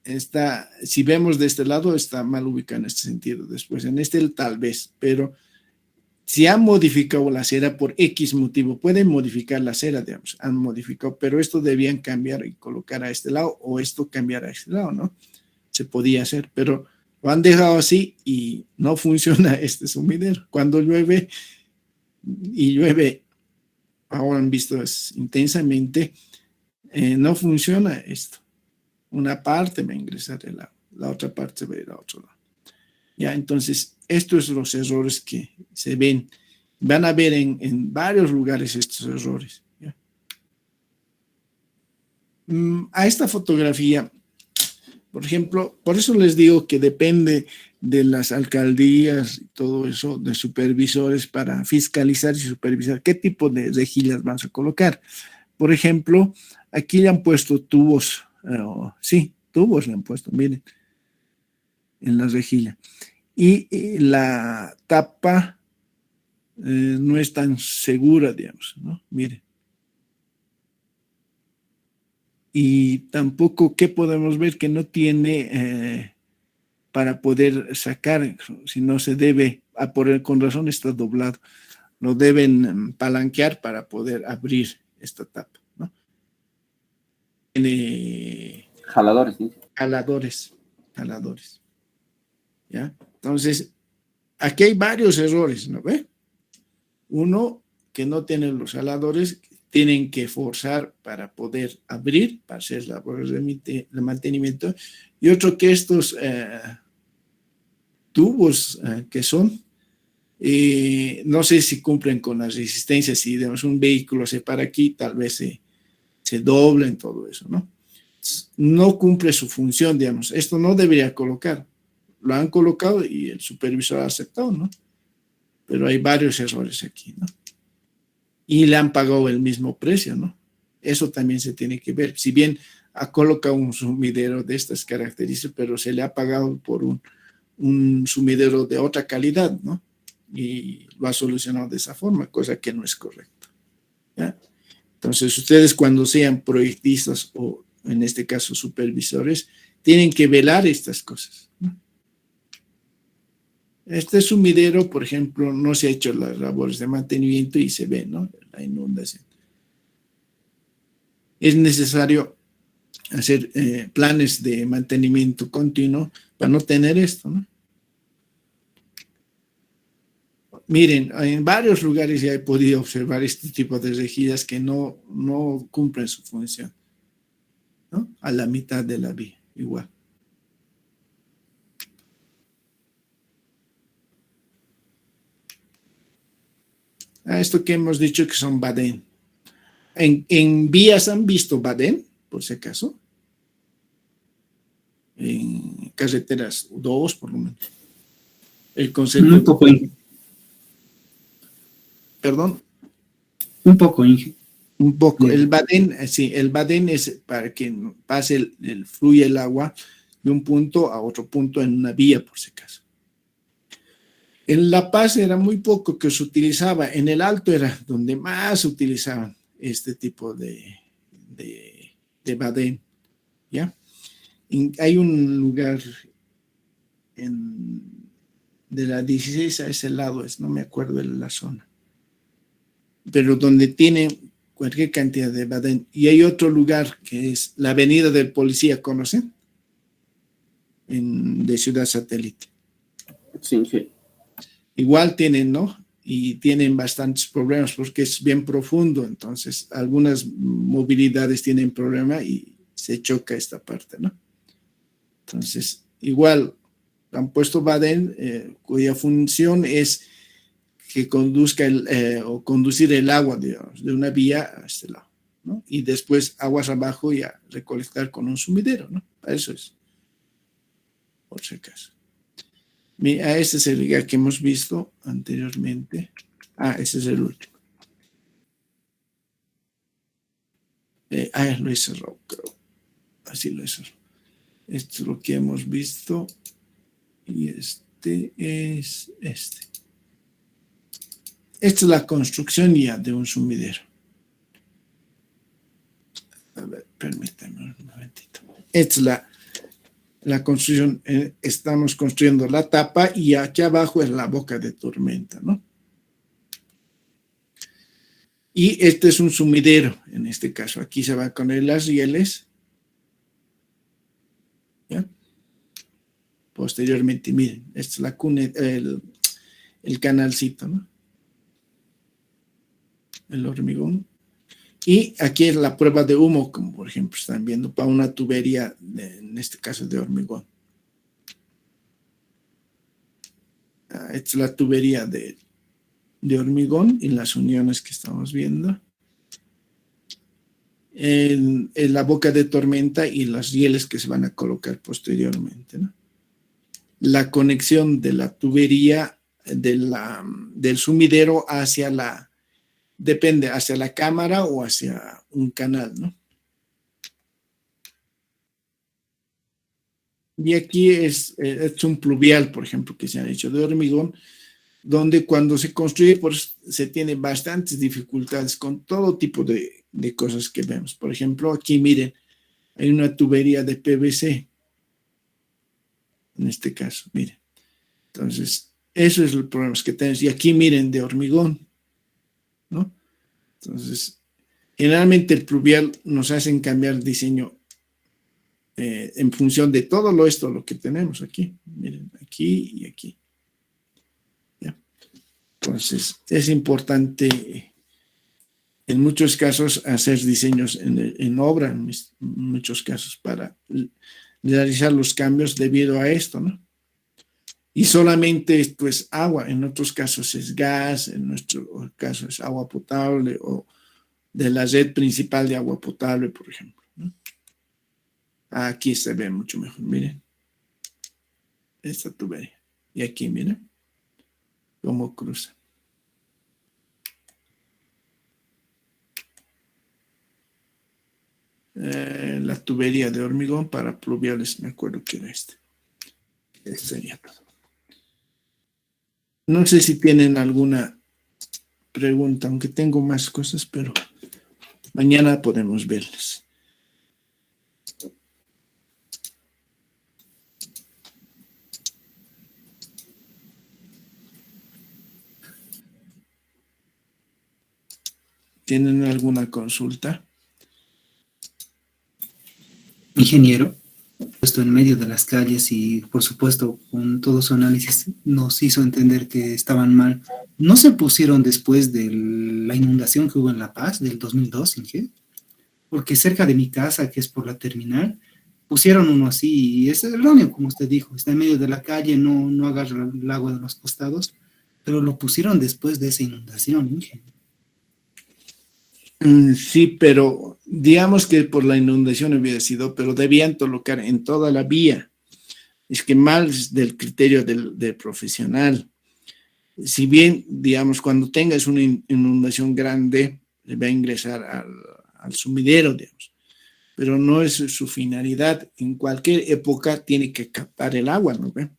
está, si vemos de este lado, está mal ubicado en este sentido. Después, en este tal vez, pero si han modificado la acera por X motivo, pueden modificar la acera, digamos, han modificado, pero esto debían cambiar y colocar a este lado, o esto cambiar a este lado, ¿no? Se podía hacer, pero lo han dejado así y no funciona este sumidero. Cuando llueve, y llueve, ahora han visto intensamente, no funciona esto. Una parte va a ingresar el agua, la otra parte va a ir a otro lado. Ya, entonces, estos son los errores que se ven. Van a ver en varios lugares estos errores. ¿Ya? A esta fotografía, por ejemplo, por eso les digo que depende de las alcaldías y todo eso, de supervisores para fiscalizar y supervisar qué tipo de rejillas van a colocar. Por ejemplo, aquí le han puesto tubos, sí, tubos le han puesto, miren, en la rejilla. Y la tapa no es tan segura, digamos, ¿no? Miren. Y tampoco, ¿qué podemos ver? Que no tiene para poder sacar, si no se debe, con razón está doblado, lo deben palanquear para poder abrir esta tapa, ¿no? Tiene Jaladores, ¿sí? jaladores, ¿ya? Entonces, aquí hay varios errores, ¿no ve? Uno, que no tienen los jaladores, tienen que forzar para poder abrir, para hacer labores de mantenimiento, y otro que estos tubos que son, no sé si cumplen con las resistencias, si digamos, un vehículo se para aquí, tal vez se dobla en todo eso, ¿no? No cumple su función, digamos, esto no debería colocar, lo han colocado y el supervisor ha aceptado, ¿no? Pero hay varios errores aquí, ¿no? Y le han pagado el mismo precio, ¿no? Eso también se tiene que ver. Si bien ha colocado un sumidero de estas características, pero se le ha pagado por un sumidero de otra calidad, ¿no? Y lo ha solucionado de esa forma, cosa que no es correcta, ¿ya? Entonces, ustedes cuando sean proyectistas o, en este caso, supervisores, tienen que velar estas cosas, ¿no? Este sumidero, por ejemplo, no se ha hecho las labores de mantenimiento y se ve, ¿no? La inundación. Es necesario hacer planes de mantenimiento continuo para no tener esto, ¿no? Miren, en varios lugares ya he podido observar este tipo de rejillas que no cumplen su función, ¿no? A la mitad de la vía, igual. A esto que hemos dicho que son badén. ¿En vías han visto badén, por si acaso? En carreteras 2, por lo menos. El concepto... Un poco, Inge. Perdón. Un poco, Inge. Un poco. Sí. El badén, sí, el badén es para que pase fluye el agua de un punto a otro punto en una vía, por si acaso. En La Paz era muy poco que se utilizaba, en el Alto era donde más se utilizaban este tipo de badén, ¿ya? Hay un lugar de la 16 a ese lado, no me acuerdo de la zona, pero donde tiene cualquier cantidad de badén. Y hay otro lugar que es la Avenida del Policía, ¿conocen? De Ciudad Satélite. Sí, sí. Igual tienen, ¿no? Y tienen bastantes problemas porque es bien profundo, entonces algunas movilidades tienen problema y se choca esta parte, ¿no? Entonces, igual han puesto badén cuya función es que conduzca o conducir el agua, digamos, de una vía a este lado, ¿no? Y después aguas abajo y a recolectar con un sumidero, ¿no? Para eso es, por si acaso. A este es el lugar que hemos visto anteriormente. Ese es el último. Lo he cerrado, creo. Así lo he cerrado. Esto es lo que hemos visto. Y este es este. Esta es la construcción ya de un sumidero. A ver, permítanme un momentito. Esta es la construcción, estamos construyendo la tapa y aquí abajo es la boca de tormenta, ¿no? Y este es un sumidero, en este caso. Aquí se van a poner las rieles. ¿Ya? Posteriormente, miren, esta es la cuneta, el canalcito, ¿no? El hormigón. Y aquí es la prueba de humo, como por ejemplo están viendo, para una tubería, en este caso de hormigón. Esta es la tubería de hormigón y las uniones que estamos viendo. En la boca de tormenta y las rieles que se van a colocar posteriormente, ¿no? La conexión de la tubería del sumidero depende, hacia la cámara o hacia un canal, ¿no? Y aquí es un pluvial, por ejemplo, que se ha hecho de hormigón, donde cuando se construye pues, se tiene bastantes dificultades con todo tipo de cosas que vemos. Por ejemplo, aquí miren, hay una tubería de PVC, en este caso, miren. Entonces, eso es el problema que tenemos. Y aquí miren, de hormigón, ¿no? Entonces, generalmente el pluvial nos hacen cambiar el diseño en función de todo lo que tenemos aquí. Miren, aquí y aquí. ¿Ya? Entonces, es importante en muchos casos hacer diseños en obra, en muchos casos, para realizar los cambios debido a esto, ¿no? Y solamente esto es agua, en otros casos es gas, en nuestro caso es agua potable o de la red principal de agua potable, por ejemplo, ¿no? Aquí se ve mucho mejor, miren. Esta tubería. Y aquí, miren, cómo cruza. La tubería de hormigón para pluviales, me acuerdo que era este. Este sería todo. No sé si tienen alguna pregunta, aunque tengo más cosas, pero mañana podemos verlas. ¿Tienen alguna consulta? Ingeniero, puesto en medio de las calles y, por supuesto, con todo su análisis nos hizo entender que estaban mal. ¿No se pusieron después de la inundación que hubo en La Paz del 2002, Inge? Porque cerca de mi casa, que es por la terminal, pusieron uno así y es erróneo, como usted dijo, está en medio de la calle, no agarra el agua de los costados, pero lo pusieron después de esa inundación, Inge. Sí, pero digamos que por la inundación había sido, pero debían colocar en toda la vía. Es que mal es del criterio del profesional. Si bien, digamos, cuando tengas una inundación grande, le va a ingresar al sumidero, digamos, pero no es su finalidad. En cualquier época tiene que captar el agua, ¿no ve?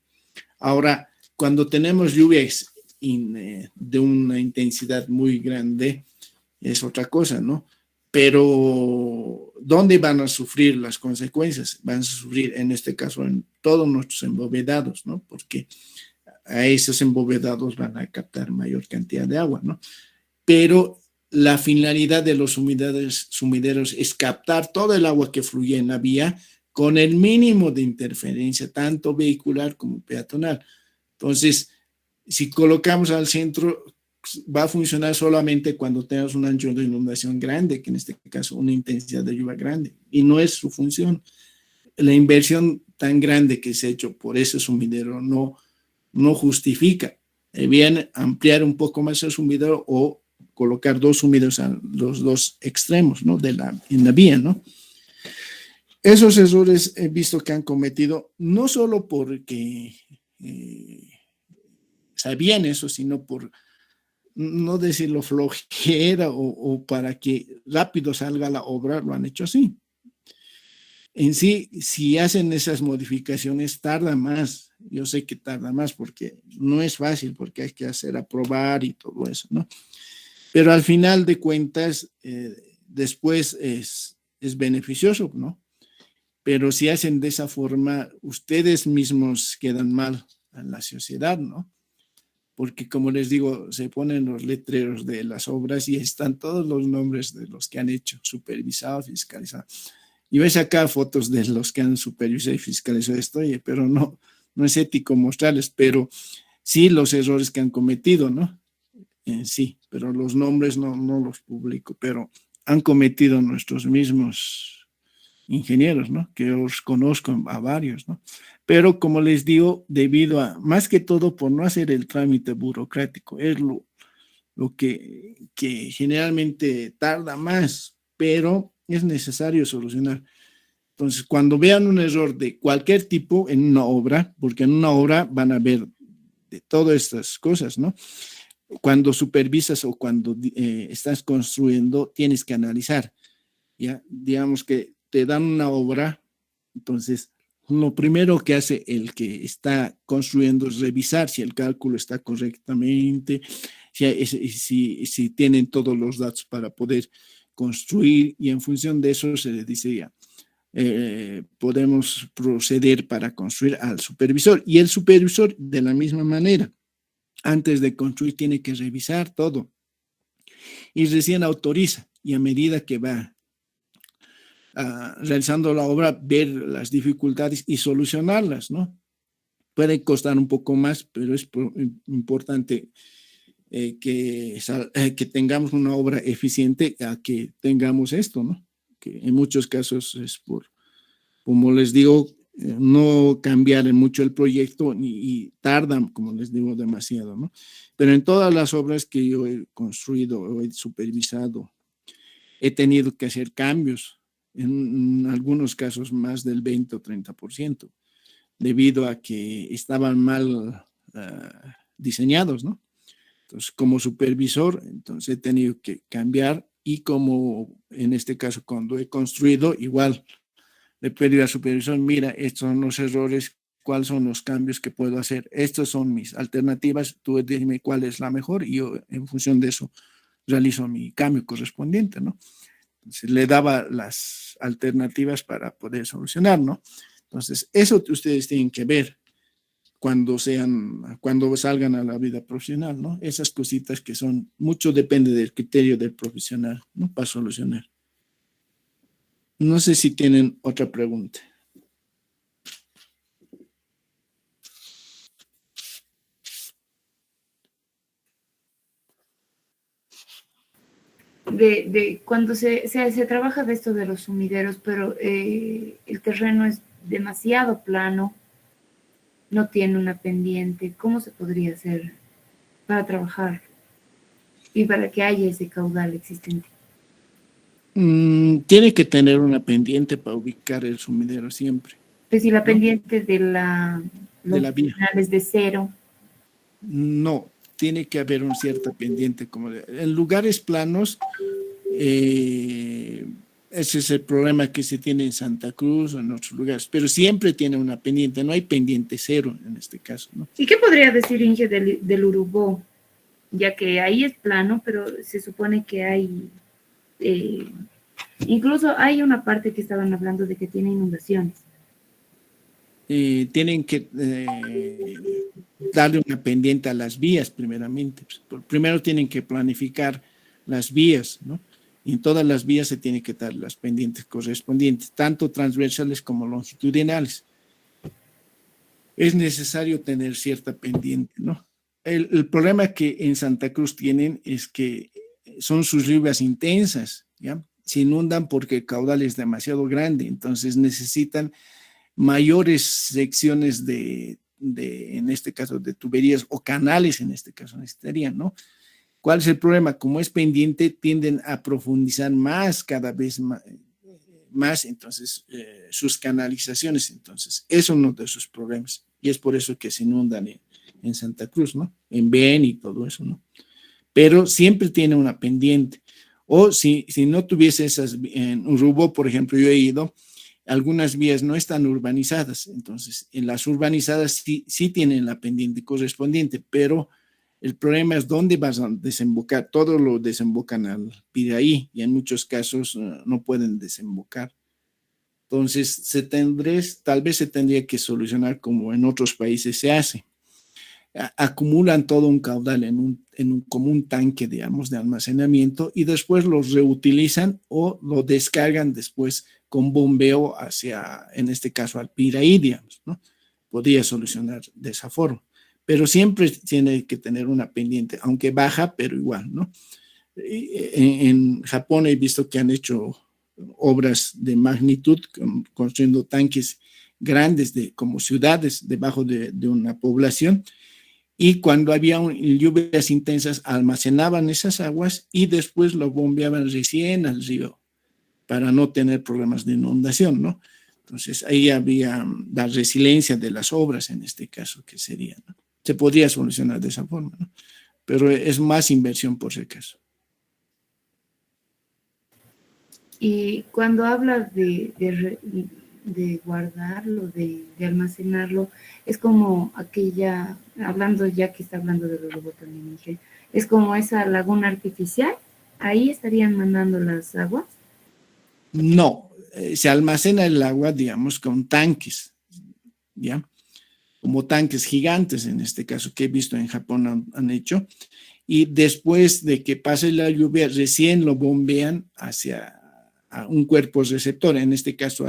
Ahora, cuando tenemos lluvias de una intensidad muy grande, es otra cosa, ¿no? Pero, ¿dónde van a sufrir las consecuencias? Van a sufrir, en este caso, en todos nuestros embovedados, ¿no? Porque a esos embovedados van a captar mayor cantidad de agua, ¿no? Pero la finalidad de los sumideros es captar todo el agua que fluye en la vía con el mínimo de interferencia, tanto vehicular como peatonal. Entonces, si colocamos al centro, va a funcionar solamente cuando tengas un ancho de inundación grande, que en este caso una intensidad de lluvia grande, y no es su función. La inversión tan grande que se ha hecho por ese sumidero no justifica. Bien ampliar un poco más el sumidero o colocar dos sumideros a los dos extremos, ¿no? En la vía, ¿no? Esos errores he visto que han cometido, no solo porque sabían eso, sino por no decirlo flojera o para que rápido salga la obra, lo han hecho así. En sí, si hacen esas modificaciones, tarda más. Yo sé que tarda más porque no es fácil, porque hay que hacer aprobar y todo eso, ¿no? Pero al final de cuentas, después es beneficioso, ¿no? Pero si hacen de esa forma, ustedes mismos quedan mal a la sociedad, ¿no? Porque como les digo, se ponen los letreros de las obras y están todos los nombres de los que han hecho, supervisado, fiscalizado. Y ves acá fotos de los que han supervisado y fiscalizado esto, pero no es ético mostrarles, pero sí los errores que han cometido, ¿no? Sí, pero los nombres no los publico, pero han cometido nuestros mismos ingenieros, ¿no? Que yo los conozco a varios, ¿no? Pero como les digo, debido a, más que todo por no hacer el trámite burocrático, es lo que generalmente tarda más, pero es necesario solucionar. Entonces, cuando vean un error de cualquier tipo en una obra, porque en una obra van a ver de todas estas cosas, ¿no? Cuando supervisas o cuando estás construyendo, tienes que analizar, ¿ya? Digamos que te dan una obra, entonces lo primero que hace el que está construyendo es revisar si el cálculo está correctamente, si tienen todos los datos para poder construir, y en función de eso se le dice ya, podemos proceder para construir al supervisor. Y el supervisor, de la misma manera, antes de construir, tiene que revisar todo y recién autoriza. Y a medida que va realizando la obra, ver las dificultades y solucionarlas, ¿no? Puede costar un poco más, pero es importante que tengamos una obra eficiente a que tengamos esto, ¿no? Que en muchos casos es por, como les digo, no cambiar mucho el proyecto y tardan, como les digo, demasiado, ¿no? Pero en todas las obras que yo he construido o he supervisado, he tenido que hacer cambios, en algunos casos más del 20 o 30%, debido a que estaban mal diseñados, ¿no? Entonces, como supervisor, entonces he tenido que cambiar, y como en este caso cuando he construido, igual le pedí al supervisor, mira, estos son los errores, cuáles son los cambios que puedo hacer, estas son mis alternativas, tú dime cuál es la mejor y yo en función de eso realizo mi cambio correspondiente, ¿no? Entonces le daba las alternativas para poder solucionar, ¿no? Entonces, eso ustedes tienen que ver cuando salgan a la vida profesional, ¿no? Esas cositas que son, mucho depende del criterio del profesional, ¿no? Para solucionar. No sé si tienen otra pregunta. Cuando se trabaja de esto de los sumideros, pero el terreno es demasiado plano, no tiene una pendiente, ¿cómo se podría hacer para trabajar y para que haya ese caudal existente? Tiene que tener una pendiente para ubicar el sumidero siempre. Pues si la ¿no? pendiente de De la vía. es de cero. No, tiene que haber una cierta pendiente. En lugares planos, ese es el problema que se tiene en Santa Cruz o en otros lugares, pero siempre tiene una pendiente, no hay pendiente cero en este caso, ¿no? ¿Y qué podría decir Inge del Urubó? Ya que ahí es plano, pero se supone que hay, incluso hay una parte que estaban hablando de que tiene inundaciones. Tienen que darle una pendiente a las vías primeramente. Primero tienen que planificar las vías, ¿no? Y en todas las vías se tienen que dar las pendientes correspondientes, tanto transversales como longitudinales. Es necesario tener cierta pendiente, ¿no? El problema que en Santa Cruz tienen es que son sus lluvias intensas, ¿ya? Se inundan porque el caudal es demasiado grande, entonces necesitan mayores secciones en este caso, de tuberías o canales, en este caso necesitarían, ¿no? ¿Cuál es el problema? Como es pendiente, tienden a profundizar más, cada vez más, entonces, sus canalizaciones. Entonces, es uno de sus problemas. Y es por eso que se inundan en Santa Cruz, ¿no? En Beni y todo eso, ¿no? Pero siempre tiene una pendiente. O si no tuviese esas, en Urubó, por ejemplo, yo he ido, algunas vías no están urbanizadas, entonces en las urbanizadas sí tienen la pendiente correspondiente, pero el problema es dónde vas a desembocar. Todo lo desembocan al Piraí y en muchos casos no pueden desembocar. Entonces tal vez se tendría que solucionar como en otros países se hace. Acumulan todo un caudal como un tanque, digamos, de almacenamiento, y después los reutilizan o lo descargan después con bombeo en este caso, al Piraí, digamos, ¿no? Podría solucionar de esa forma, pero siempre tiene que tener una pendiente, aunque baja, pero igual, ¿no? En Japón he visto que han hecho obras de magnitud, construyendo tanques grandes como ciudades debajo de una población, y cuando había lluvias intensas almacenaban esas aguas y después lo bombeaban recién al río para no tener problemas de inundación, ¿no? Entonces ahí había la resiliencia de las obras en este caso, que sería, ¿no? Se podría solucionar de esa forma, ¿no? Pero es más inversión por si acaso. Y cuando hablas de guardarlo, de almacenarlo, es como aquella, hablando ya que está hablando de los robots también, dije, es como esa laguna artificial, ahí estarían mandando las aguas. No, se almacena el agua, digamos, con tanques, ¿ya? Como tanques gigantes en este caso, que he visto en Japón han hecho, y después de que pase la lluvia, recién lo bombean hacia a un cuerpo receptor, en este caso